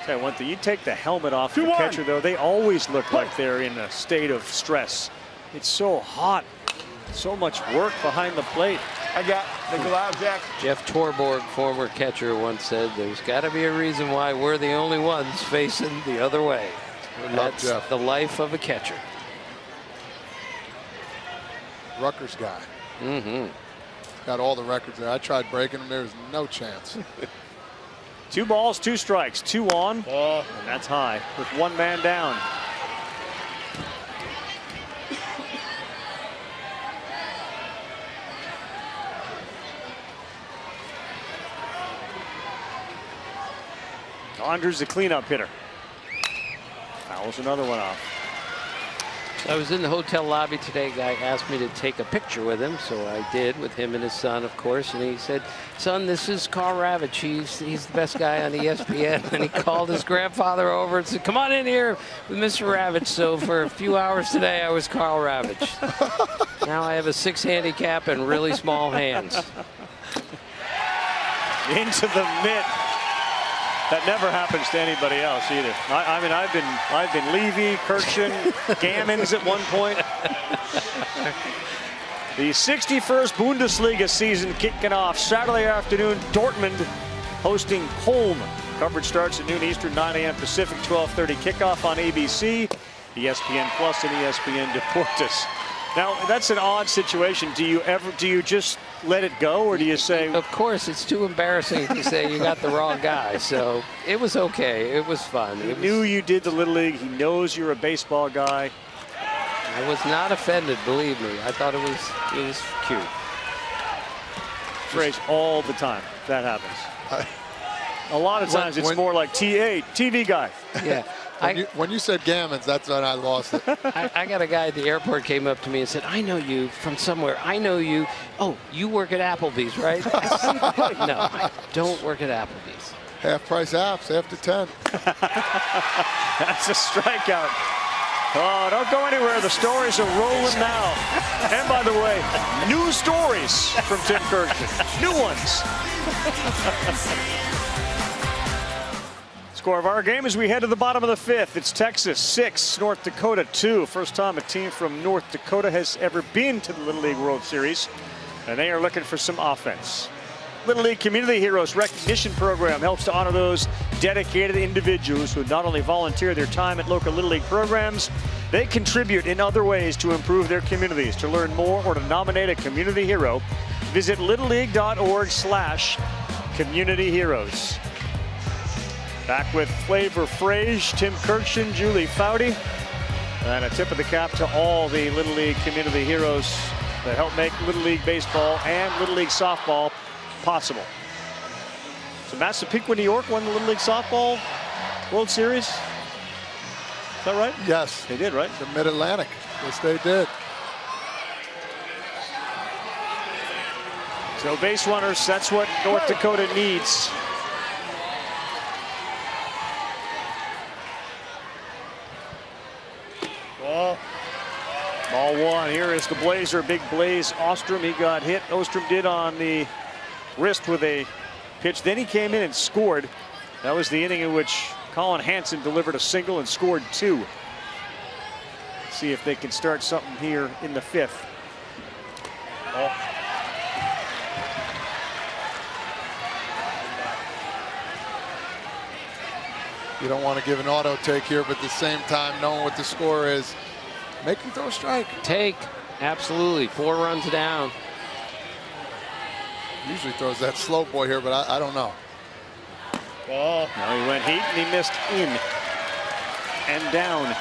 Tell you one thing, you take the helmet off the catcher, though, they always look like they're in a state of stress. It's so hot, so much work behind the plate. I got the glove, Jack. Jeff Torborg, former catcher, once said, "There's got to be a reason why we're the only ones facing the other way." And that's the life of a catcher. Rutgers guy. Mm-hmm. Got all the records there. I tried breaking them. There was no chance. 2 balls, 2 strikes, 2 on, and that's high with 1 man down. Andrews the cleanup hitter. Fouls another one off. I was in the hotel lobby today. A guy asked me to take a picture with him, so I did, with him and his son, of course. And he said, "Son, this is Carl Ravitch. He's the best guy on ESPN." And he called his grandfather over and said, "Come on in here with Mr. Ravitch." So for a few hours today, I was Carl Ravitch. Now I have a 6 handicap and really small hands. Into the mitt. That never happens to anybody else either. I mean, I've been Levy, Kirchen, Gammons at one point. The 61st Bundesliga season kicking off Saturday afternoon. Dortmund hosting Holm. Coverage starts at noon Eastern, 9 a.m. Pacific, 12:30 kickoff on ABC, ESPN Plus, and ESPN Deportes. Now that's an odd situation. Do you just let it go, or do you say? Of course, it's too embarrassing to say you got the wrong guy. So it was okay. It was fun. He knew you did the Little League. He knows you're a baseball guy. I was not offended, believe me. I thought it was cute. Phrase all the time. That happens. A lot of times it's more like TV guy. Yeah. When you said Gammons, that's when I lost it. I got a guy at the airport came up to me and said, "I know you from somewhere. I know you. Oh, you work at Applebee's, right?" I said, "No, I don't work at Applebee's." Half-price apps after 10. That's a strikeout. Oh, don't go anywhere. The stories are rolling now. And by the way, new stories from Tim Kirchen. New ones. Score of our game as we head to the bottom of the 5th. It's Texas 6, North Dakota 2. First time a team from North Dakota has ever been to the Little League World Series. And they are looking for some offense. Little League Community Heroes Recognition Program helps to honor those dedicated individuals who not only volunteer their time at local Little League programs, they contribute in other ways to improve their communities. To learn more or to nominate a community hero, visit littleleague.org/community heroes. Back with Flavor Frage, Tim Kirchen, Julie Foudy, and a tip of the cap to all the Little League community heroes that help make Little League baseball and Little League softball possible. So Massapequa, New York won the Little League softball World Series. Is that right? Yes. They did, right? The Mid-Atlantic. Yes, they did. So base runners, that's what North Dakota needs. Ball 1. Here is the Blazer, big Blaze Ostrom. He got hit. Ostrom did on the wrist with a pitch. Then he came in and scored. That was the inning in which Colin Hansen delivered a single and scored 2. Let's see if they can start something here in the 5th. You don't want to give an auto take here, but at the same time, knowing what the score is, make him throw a strike. Take, absolutely. 4 runs down. Usually throws that slow boy here, but I don't know. Now he went heat and he missed in and down.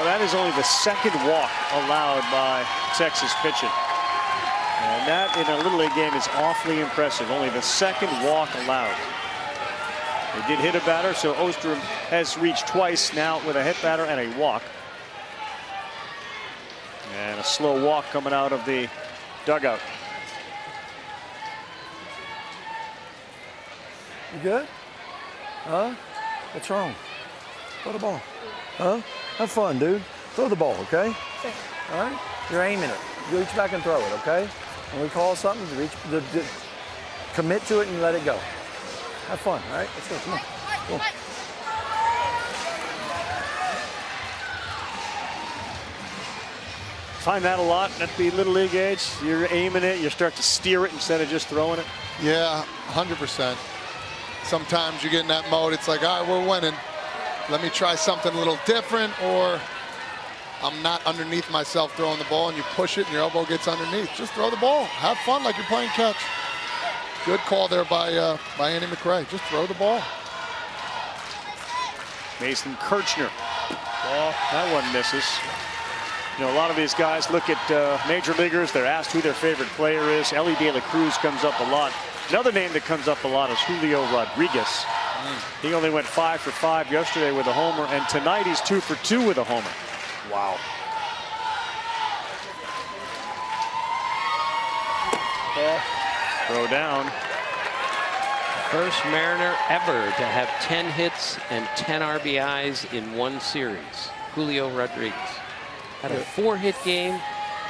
That is only the 2nd walk allowed by Texas pitching. And that in a Little League game is awfully impressive. Only the 2nd walk allowed. They did hit a batter, so Ostrom has reached twice now with a hit batter and a walk. And a slow walk coming out of the dugout. You good? Huh? What's wrong? Throw the ball. Huh? Have fun, dude. Throw the ball, okay? Sí. All right? You're aiming it. You reach back and throw it, okay? When we call something, commit to it and let it go. Have fun, all right? Let's go. Come on. Go. Find that a lot at the Little League age. You're aiming it, you start to steer it instead of just throwing it. Yeah, 100%. Sometimes you get in that mode, it's like, all right, we're winning. Let me try something a little different, or I'm not underneath myself throwing the ball, and you push it and your elbow gets underneath. Just throw the ball. Have fun like you're playing catch. Good call there by Andy McRae. Just throw the ball. Mason Kirchner. Well, that one misses. You know, a lot of these guys look at major leaguers. They're asked who their favorite player is. Ellie De La Cruz comes up a lot. Another name that comes up a lot is Julio Rodriguez. He only went 5 for 5 yesterday with a homer, and tonight he's 2 for 2 with a homer. Wow. Throw down. First Mariner ever to have 10 hits and 10 RBIs in one series. Julio Rodriguez had a 4-hit game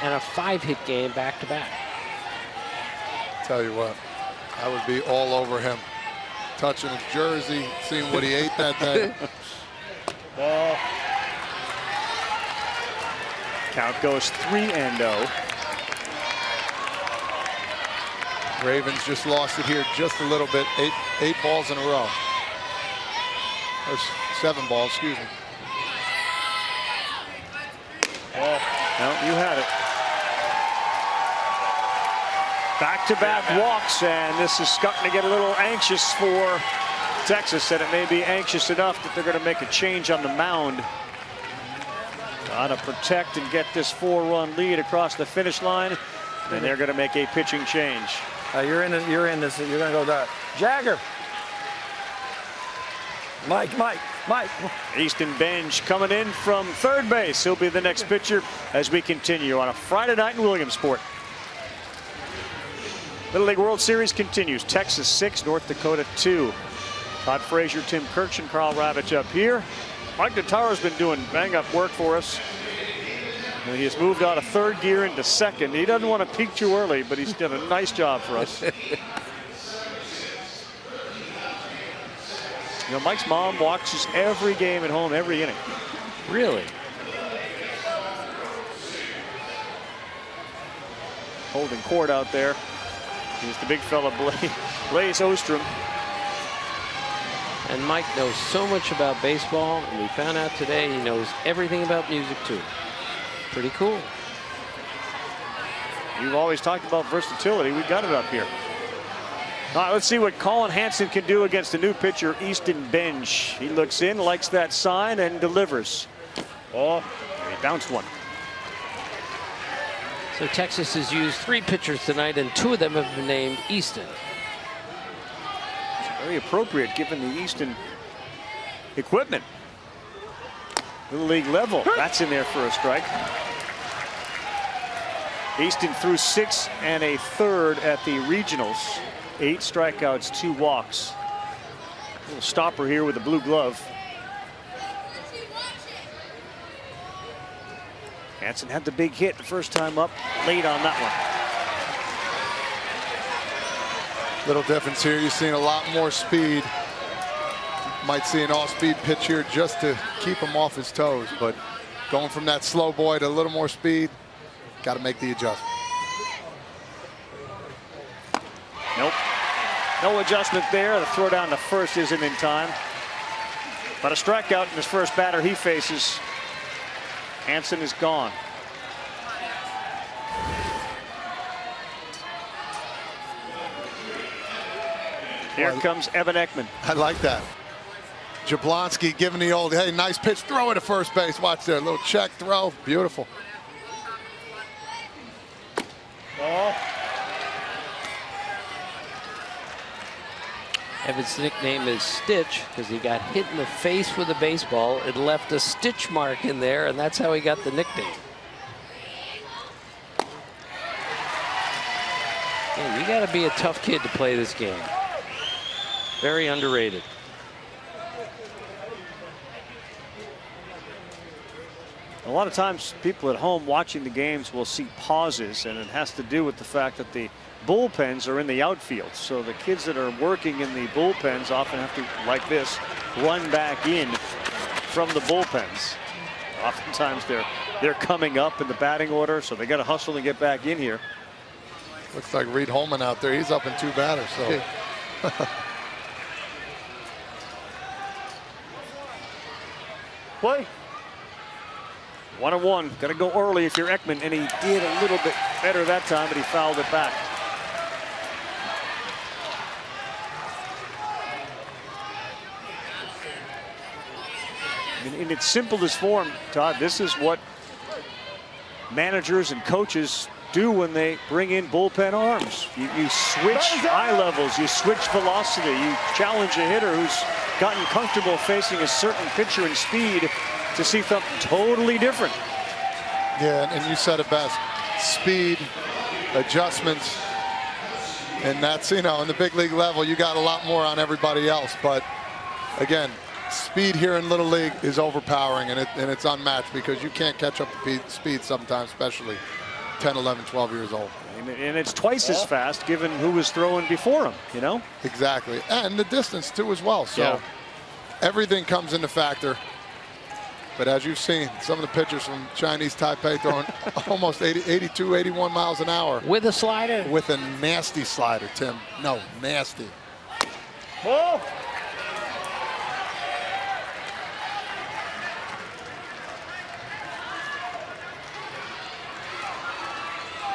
and a 5-hit game back to back. Tell you what, I would be all over him. Touching his jersey, seeing what he ate that day. Ball. Count goes 3-0. Ravens just lost it here just a little bit. Eight balls in a row. Or 7 balls, excuse me. No, you had it. Back-to-back walks, and this is starting to get a little anxious for Texas, and it may be anxious enough that they're going to make a change on the mound. Got to protect and get this 4-run lead across the finish line, and they're going to make a pitching change. You're in this. You're going to go that. Jagger. Mike. Easton Benj coming in from third base. He'll be the next pitcher as we continue on a Friday night in Williamsport. Little League World Series continues. Texas 6, North Dakota 2. Todd Frazier, Tim Kirch, and Carl Ravitch up here. Mike Notaro's been doing bang-up work for us. And he has moved out of third gear into second. He doesn't want to peak too early, but he's done a nice job for us. You know, Mike's mom watches every game at home, every inning. Really? Holding court out there. He's the big fella, Blaze Ostrom. And Mike knows so much about baseball, and we found out today he knows everything about music too. Pretty cool. You've always talked about versatility. We got it up here. All right, let's see what Colin Hansen can do against the new pitcher, Easton Benj. He looks in, likes that sign, and delivers. Oh, he bounced one. So Texas has used 3 pitchers tonight, and 2 of them have been named Easton. It's very appropriate given the Easton equipment. Little league level. That's in there for a strike. Easton threw 6 1/3 at the regionals. 8 strikeouts, 2 walks. A little stopper here with the blue glove. Hansen had the big hit the first time up, late on that one. Little difference here. You've seen a lot more speed. Might see an off-speed pitch here just to keep him off his toes, but going from that slow boy to a little more speed, got to make the adjustment. Nope. No adjustment there. The throw down to first isn't in time. But a strikeout in his first batter he faces. Hansen is gone. Here comes Evan Ekman. I like that. Jablonski giving the old, hey, nice pitch, throw it at first base. Watch there, little check throw, beautiful. Evan's nickname is Stitch because he got hit in the face with a baseball. It left a stitch mark in there, and that's how he got the nickname. Yeah, you got to be a tough kid to play this game. Very underrated. A lot of times people at home watching the games will see pauses, and it has to do with the fact that the bullpens are in the outfield. So the kids that are working in the bullpens often have to, like this, run back in from the bullpens. Oftentimes they're coming up in the batting order, so they got to hustle and get back in here. Looks like Reed Holman out there. He's up in 2 batters. So. Play. 1-1. Got to go early if you're Ekman, and he did a little bit better that time, but he fouled it back. In its simplest form, Todd, this is what managers and coaches do when they bring in bullpen arms. You switch eye levels, you switch velocity, you challenge a hitter who's gotten comfortable facing a certain pitcher and speed to see something totally different. Yeah, and you said it best. Speed, adjustments, and that's, you know, in the big league level, you got a lot more on everybody else. But again, speed here in Little League is overpowering, and it's unmatched because you can't catch up to speed sometimes, especially 10, 11, 12 years old. And it's twice as fast given who was throwing before him, you know? Exactly. And the distance, too, as well. So everything comes into factor. But as you've seen, some of the pitchers from Chinese Taipei throwing almost 82, 81 miles an hour. With a slider? With a nasty slider, Tim. No, nasty. Oh!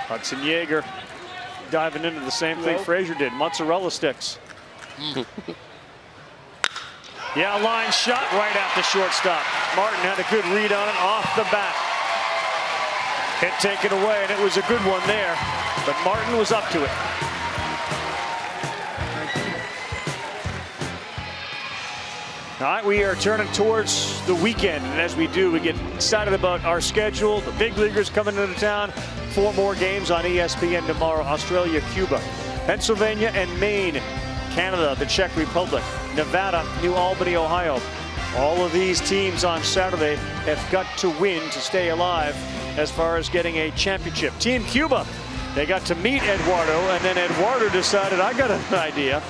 Hudson Yeager diving into the same thing Frazier did. Mozzarella sticks. Yeah, line shot right at the shortstop. Martin had a good read on it off the bat. Hit taken away, and it was a good one there. But Martin was up to it. All right, we are turning towards the weekend, and as we do, we get excited about our schedule. The big leaguers coming into town. 4 more games on ESPN tomorrow. Australia, Cuba, Pennsylvania, and Maine. Canada, the Czech Republic, Nevada, New Albany, Ohio. All of these teams on Saturday have got to win to stay alive as far as getting a championship. Team Cuba, they got to meet Eduardo, and then Eduardo decided, I got an idea.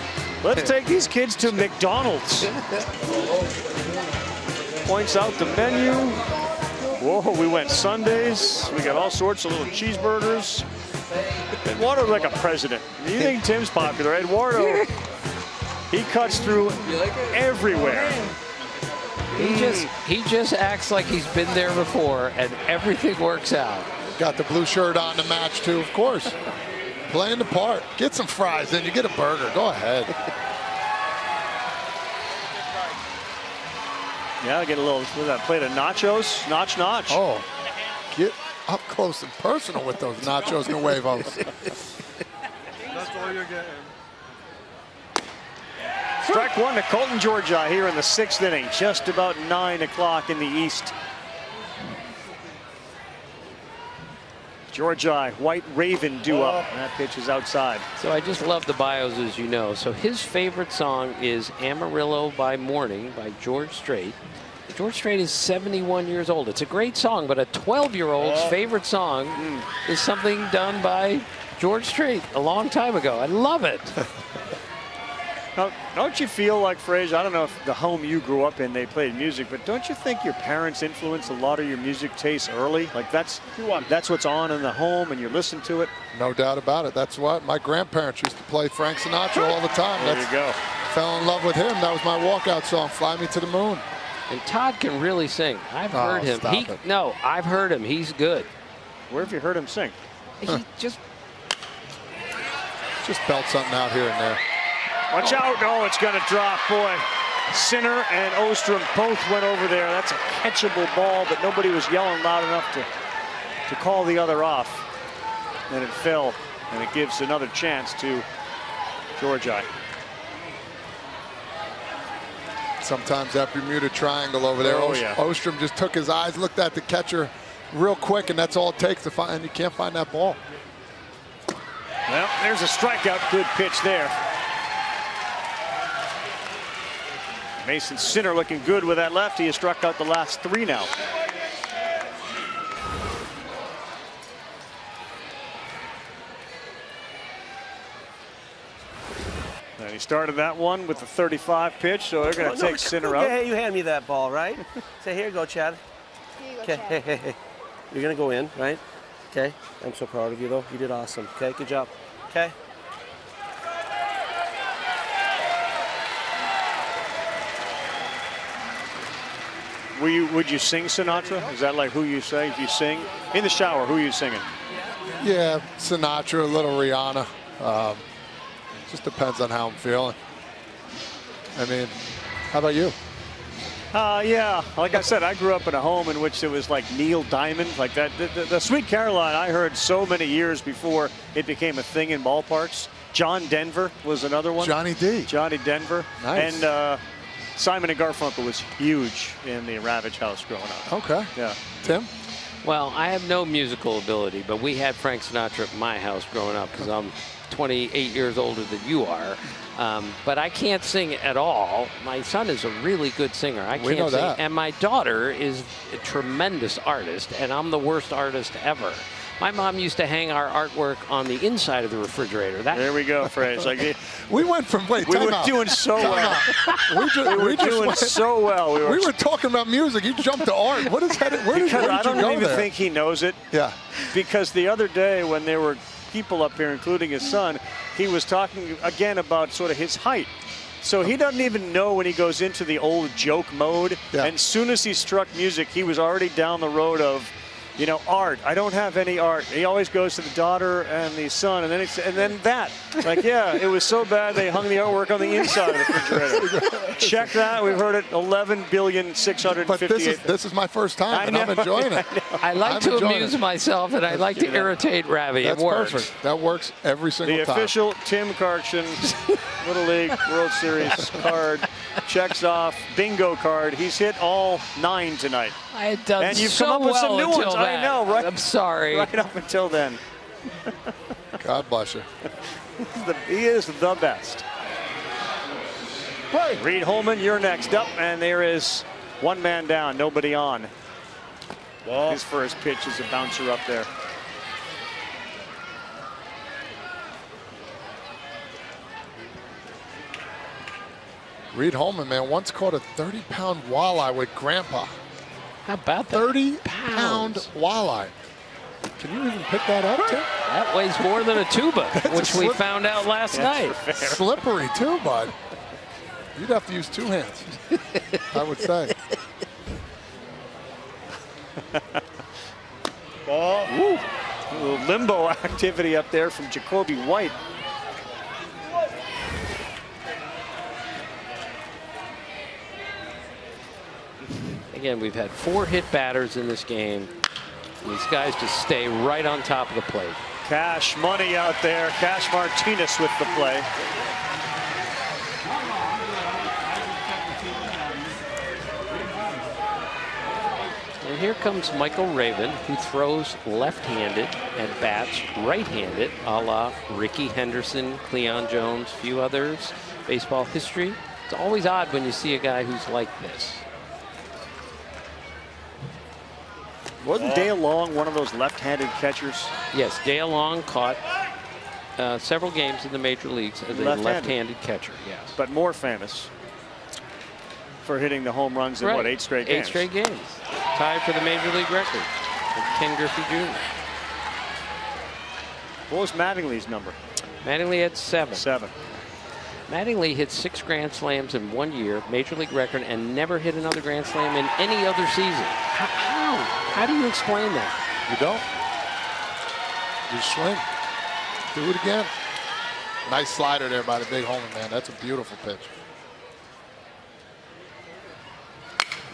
Let's take these kids to McDonald's. Points out the menu. Whoa, we went Sundays. We got all sorts of little cheeseburgers. Eduardo like a president. You think Tim's popular? Eduardo, he cuts through everywhere. He just acts like he's been there before, and everything works out. Got the blue shirt on to match too, of course. Playing the part. Get some fries, then you get a burger. Go ahead. Yeah, get a little, what's that, plate of nachos? Notch. Oh, get up close and personal with those nachos and huevos. That's all you're getting. Strike one to Colton Georgi here in the 6th inning, just about 9 o'clock in the East. Georgi, White Raven due up. That pitch is outside. So I just love the bios, as you know. So his favorite song is Amarillo by Morning by George Strait. George Strait is 71 years old. It's a great song, but a 12-year-old's favorite song is something done by George Strait a long time ago. I love it. Now, don't you feel like, Frazier, I don't know if the home you grew up in, they played music, but don't you think your parents influenced a lot of your music tastes early? Like that's what's on in the home and you listen to it? No doubt about it. That's what my grandparents used to play Frank Sinatra all the time. There you go. Fell in love with him. That was my walkout song, Fly Me to the Moon. And Todd can really sing. I've heard him. No, I've heard him. He's good. Where have you heard him sing? He just belt something out here and there. Watch out. Oh, it's going to drop. Boy, Sinner and Ostrom both went over there. That's a catchable ball, but nobody was yelling loud enough to call the other off. And it fell, and it gives another chance to Georgi. Sometimes that Bermuda Triangle over there. Ostrom just took his eyes, looked at the catcher real quick, and that's all it takes to find, and you can't find that ball. Well, There's a strikeout. Good pitch there. Mason Sinner looking good with that left. He has struck out the last 3 now. And he started that one with the 35 pitch, so they're going to take Sinner out. Hey, you hand me that ball, right? Say, here you go, Chad. Okay, hey. You're going to go in, right? Okay. I'm so proud of you, though. You did awesome. Okay, good job. Okay. Would you sing Sinatra? Is that like who you say if you sing? In the shower, who are you singing? Yeah, Sinatra, a little Rihanna. Just depends on how I'm feeling. I mean, how about you? Yeah, like I said, I grew up in a home in which it was like Neil Diamond, like that. The Sweet Caroline I heard so many years before it became a thing in ballparks. John Denver was another one. Johnny D. Johnny Denver. Nice. And Simon and Garfunkel was huge in the Ravage house growing up. Okay. Yeah. Tim? Well, I have no musical ability, but we had Frank Sinatra at my house growing up because I'm 28 years older than you are. But I can't sing at all. My son is a really good singer. I can't sing. That. And my daughter is a tremendous artist, and I'm the worst artist ever. My mom used to hang our artwork on the inside of the refrigerator. There we go, Fred. Like, we went from, we were doing so well. We were doing so well. We were talking about music. You jumped to art. What is that? Where did you go I don't even there? think he knows it. Yeah. Because the other day when there were people up here, including his son, he was talking again about sort of his height. So he doesn't even know when he goes into the old joke mode. Yeah. And as soon as he struck music, he was already down the road of, you know, art. I don't have any art. He always goes to the daughter and the son, and then that. Like, yeah, it was so bad they hung the artwork on the inside of the refrigerator. Check that. We've heard it 11,658,000. But this is my first time, and I'm enjoying it. I like to amuse myself, and I like to irritate Ravi. That's it works. perfect. That works every single time. The official Tim Karchin Little League World Series card checks off. Bingo card. He's hit all 9 tonight. I had done and you've so come up with some well new until ones. that. I know, right? I'm sorry. Right up until then. God bless you. He is the best. Right. Reed Holman, you're next up, and there is one man down, nobody on. His first pitch is a bouncer up there. Reed Holman, man, once caught a 30-pound walleye with Grandpa. How about that? 30-pound walleye. Can you even pick that up, Tim? That weighs more than a tuba, which we found out last night. Slippery too, bud. You'd have to use 2 hands, I would say. Ooh. A little limbo activity up there from Jacoby White. Again, we've had 4 hit batters in this game. These guys just stay right on top of the plate. Cash money out there. Cash Martinez with the play. And here comes Michael Raven, who throws left-handed and bats right-handed, a la Ricky Henderson, Cleon Jones, a few others. Baseball history. It's always odd when you see a guy who's like this. Wasn't Dale Long one of those left-handed catchers? Yes, Dale Long caught several games in the major leagues as a left-handed catcher, yes. But more famous for hitting the home runs in, what, 8 straight games? 8 straight games. Tied for the major league record with Ken Griffey Jr. What was Mattingly's number? Mattingly had 7. 7. Mattingly hit 6 Grand Slams in 1 year, major league record, and never hit another Grand Slam in any other season. How do you explain that? You don't. You swing. Do it again. Nice slider there by the big Holman, man. That's a beautiful pitch.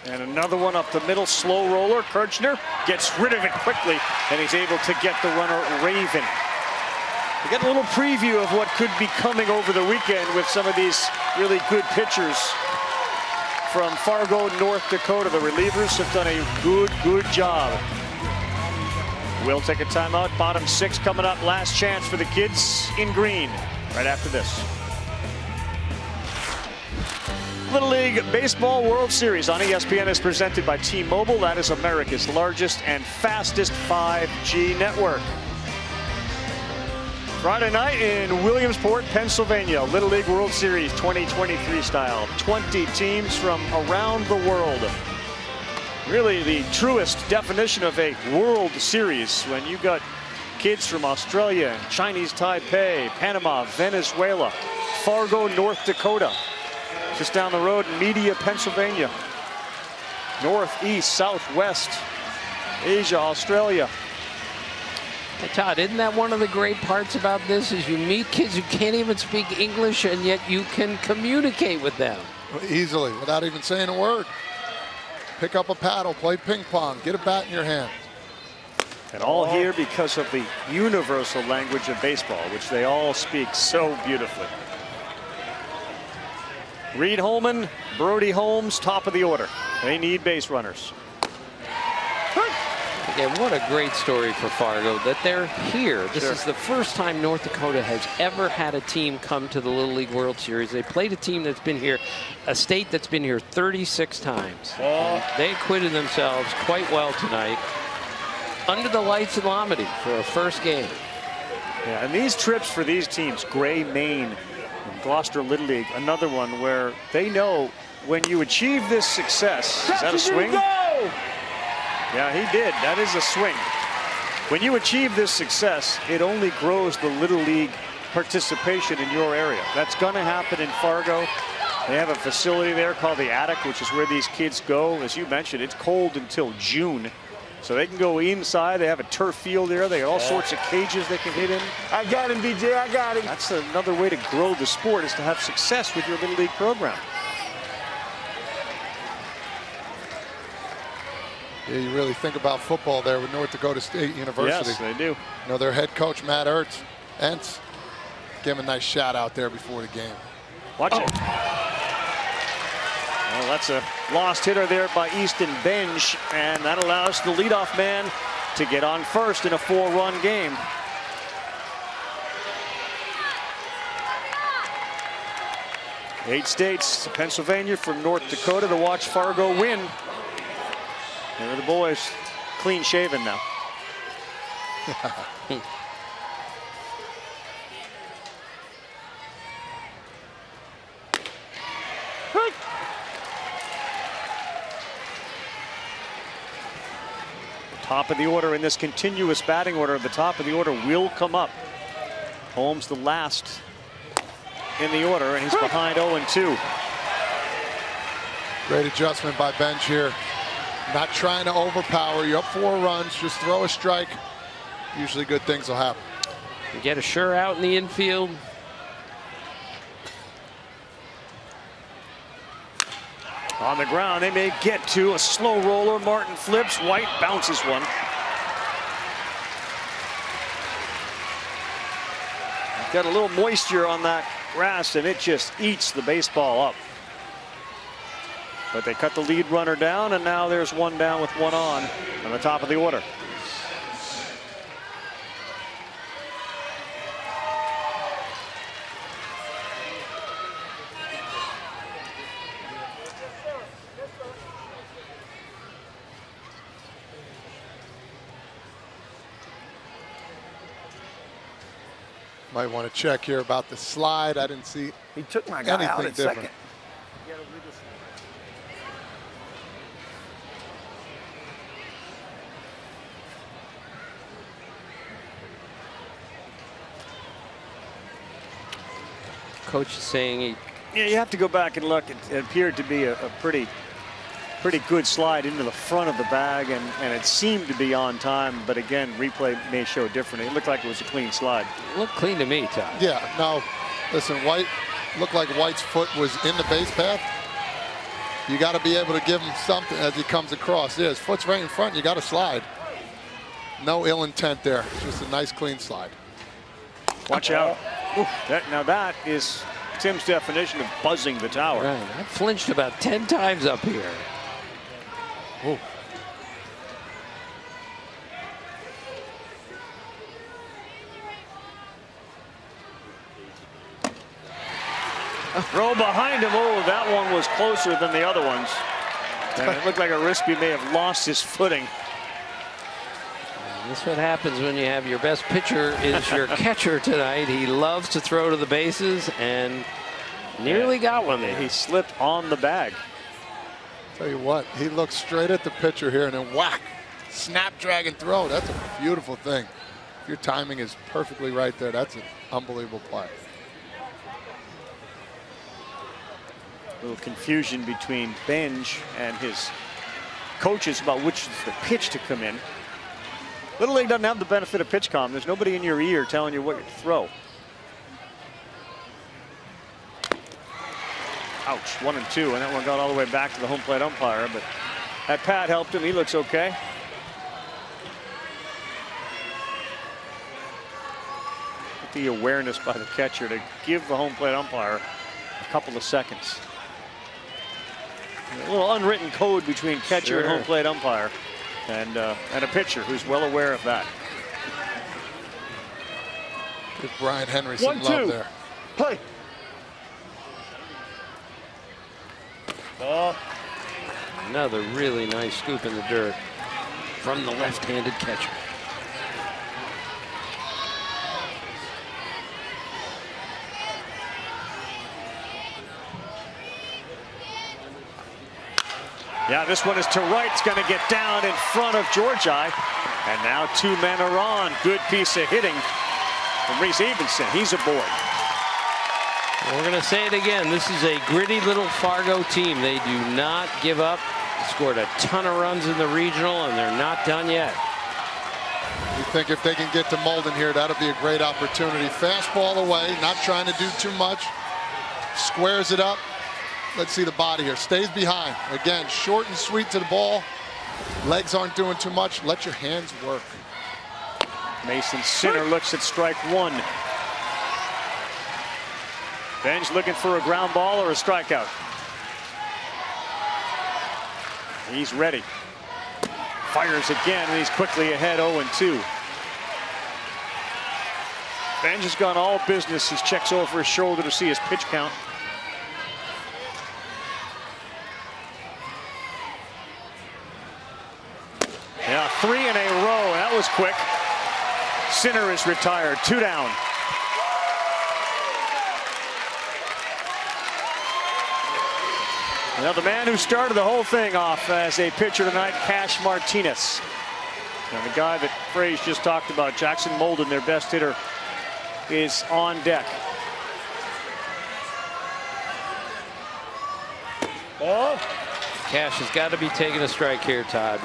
And another one up the middle, slow roller. Kirchner gets rid of it quickly, and he's able to get the runner Raven. We get a little preview of what could be coming over the weekend with some of these really good pitchers from Fargo, North Dakota. The relievers have done a good job. We'll take a timeout. Bottom 6 coming up. Last chance for the kids in green right after this. Little League Baseball World Series on ESPN is presented by T-Mobile. That is America's largest and fastest 5G network. Friday night in Williamsport, Pennsylvania, Little League World Series 2023 style. 20 teams from around the world. Really the truest definition of a World Series when you got kids from Australia, Chinese Taipei, Panama, Venezuela, Fargo, North Dakota. Just down the road, Media, Pennsylvania. North, east, southwest, Asia, Australia. Hey, Todd, isn't that one of the great parts about this is you meet kids who can't even speak English and yet you can communicate with them. Easily, without even saying a word. Pick up a paddle, play ping pong, get a bat in your hand. And all here because of the universal language of baseball, which they all speak so beautifully. Reed Holman, Brody Holmes, top of the order. They need base runners. Again, what a great story for Fargo that they're here. This Sure. is the first time North Dakota has ever had a team come to the Little League World Series. They played a team that's been here, a state that's been here 36 times. They acquitted themselves quite well tonight. Under the lights in Lomity for a first game. Yeah, and these trips for these teams, Gray, Maine, and Gloucester Little League, another one where they know when you achieve this success. Is that a swing? Yeah, he did. That is a swing. When you achieve this success, it only grows the Little League participation in your area. That's going to happen in Fargo. They have a facility there called the Attic, which is where these kids go. As you mentioned, it's cold until June. So they can go inside. They have a turf field there. They have all sorts of cages they can hit in. I got him, BJ. I got him. That's another way to grow the sport, is to have success with your Little League program. Yeah, you really think about football there with North Dakota State University. Yes, they do. You know, their head coach, Matt Entz, gave him a nice shout out there before the game. Watch it. Well, that's a lost hitter there by Easton Benj, and that allows the leadoff man to get on first in a 4-run game. Eight states to Pennsylvania from North Dakota to watch Fargo win. There are the boys, clean shaven now. Top of the order in this continuous batting order. The top of the order will come up. Holmes the last in the order, and he's behind 0-2. Great adjustment by Bench here. Not trying to overpower. You up 4 runs, just throw a strike. Usually good things will happen. You get a sure out in the infield. On the ground, they may get to a slow roller. Martin flips, White bounces one. Got a little moisture on that grass, and it just eats the baseball up. But they cut the lead runner down, and now there's one down with one on the top of the order. Might want to check here about the slide. I didn't see He took my guy out anything at different. second. Coach is saying he... Yeah, you have to go back and look. It appeared to be a pretty good slide into the front of the bag, and it seemed to be on time. But again, replay may show differently. It looked like it was a clean slide. It looked clean to me, Todd. Yeah, no, listen, White looked like White's foot was in the base path. You got to be able to give him something as he comes across. Yeah, his foot's right in front. You got to slide. No ill intent there. Just a nice, clean slide. Watch out. Oof, now that is Tim's definition of buzzing the tower. Right. I flinched about 10 times up here. Ooh. Throw behind him. Oh, that one was closer than the other ones. And it looked like Arispe may have lost his footing. That's what happens when you have your best pitcher is your catcher tonight. He loves to throw to the bases and nearly got one there. He slipped on the bag. Tell you what, he looks straight at the pitcher here and then whack, snapdragon throw. That's a beautiful thing. If your timing is perfectly right there, that's an unbelievable play. A little confusion between Benj and his coaches about which is the pitch to come in. Little League doesn't have the benefit of pitch comm. There's nobody in your ear telling you what to throw. Ouch, 1-2, and that one got all the way back to the home plate umpire, but that pad helped him. He looks okay. The awareness by the catcher to give the home plate umpire a couple of seconds. A little unwritten code between catcher and home plate umpire, and a pitcher who's well aware of that. Give Brian Henry some love there. Play. Another really nice scoop in the dirt from the left-handed catcher. Yeah, this one is to right. It's going to get down in front of Georgi. And now 2 men are on. Good piece of hitting from Reese Evenson. He's aboard. We're going to say it again. This is a gritty little Fargo team. They do not give up. Scored a ton of runs in the regional, and they're not done yet. You think if they can get to Molden here, that'll be a great opportunity. Fastball away, not trying to do too much. Squares it up. Let's see the body here. Stays behind. Again, short and sweet to the ball. Legs aren't doing too much. Let your hands work. Mason Sinner looks at strike 1. Benj looking for a ground ball or a strikeout. He's ready. Fires again, and he's quickly ahead 0-2. Benj has gone all business. He checks over his shoulder to see his pitch count. Yeah, 3 in a row. That was quick. Sinner is retired. 2 down. Now the man who started the whole thing off as a pitcher tonight, Cash Martinez. And the guy that Fraze just talked about, Jackson Molden, their best hitter, is on deck. Oh. Cash has got to be taking a strike here, Todd.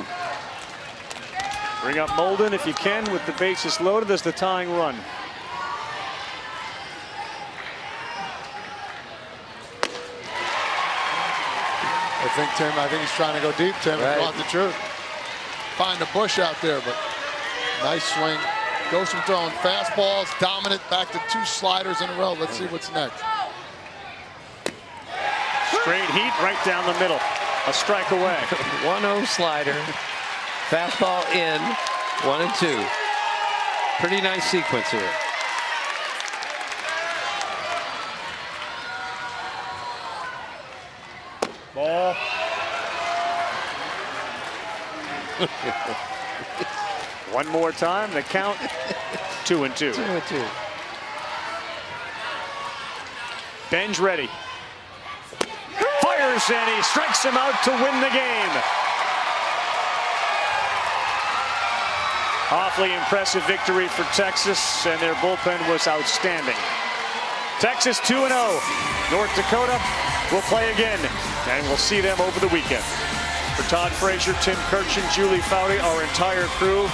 Bring up Molden if you can with the bases loaded as the tying run. I think he's trying to go deep, Tim, if you want the truth. Find a bush out there, but nice swing. Goes from throwing fastballs, dominant, back to 2 sliders in a row. Let's see what's next. Straight heat right down the middle. A strike away. 1-0 slider. Fastball in, 1-2. Pretty nice sequence here. Ball. One more time, the count 2-2. 2-2. Benj ready. Fires and he strikes him out to win the game. Awfully impressive victory for Texas, and their bullpen was outstanding. Texas 2-0. North Dakota will play again, and we'll see them over the weekend. For Todd Frazier, Tim Kirchin, Julie Foudy, our entire crew,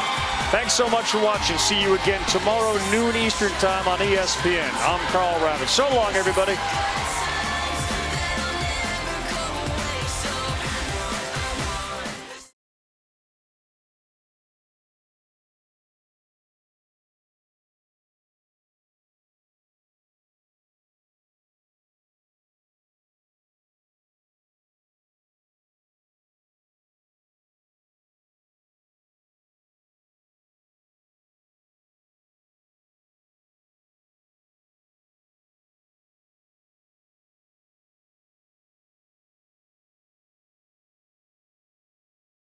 thanks so much for watching. See you again tomorrow, noon Eastern time on ESPN. I'm Carl Rabbit. So long, everybody.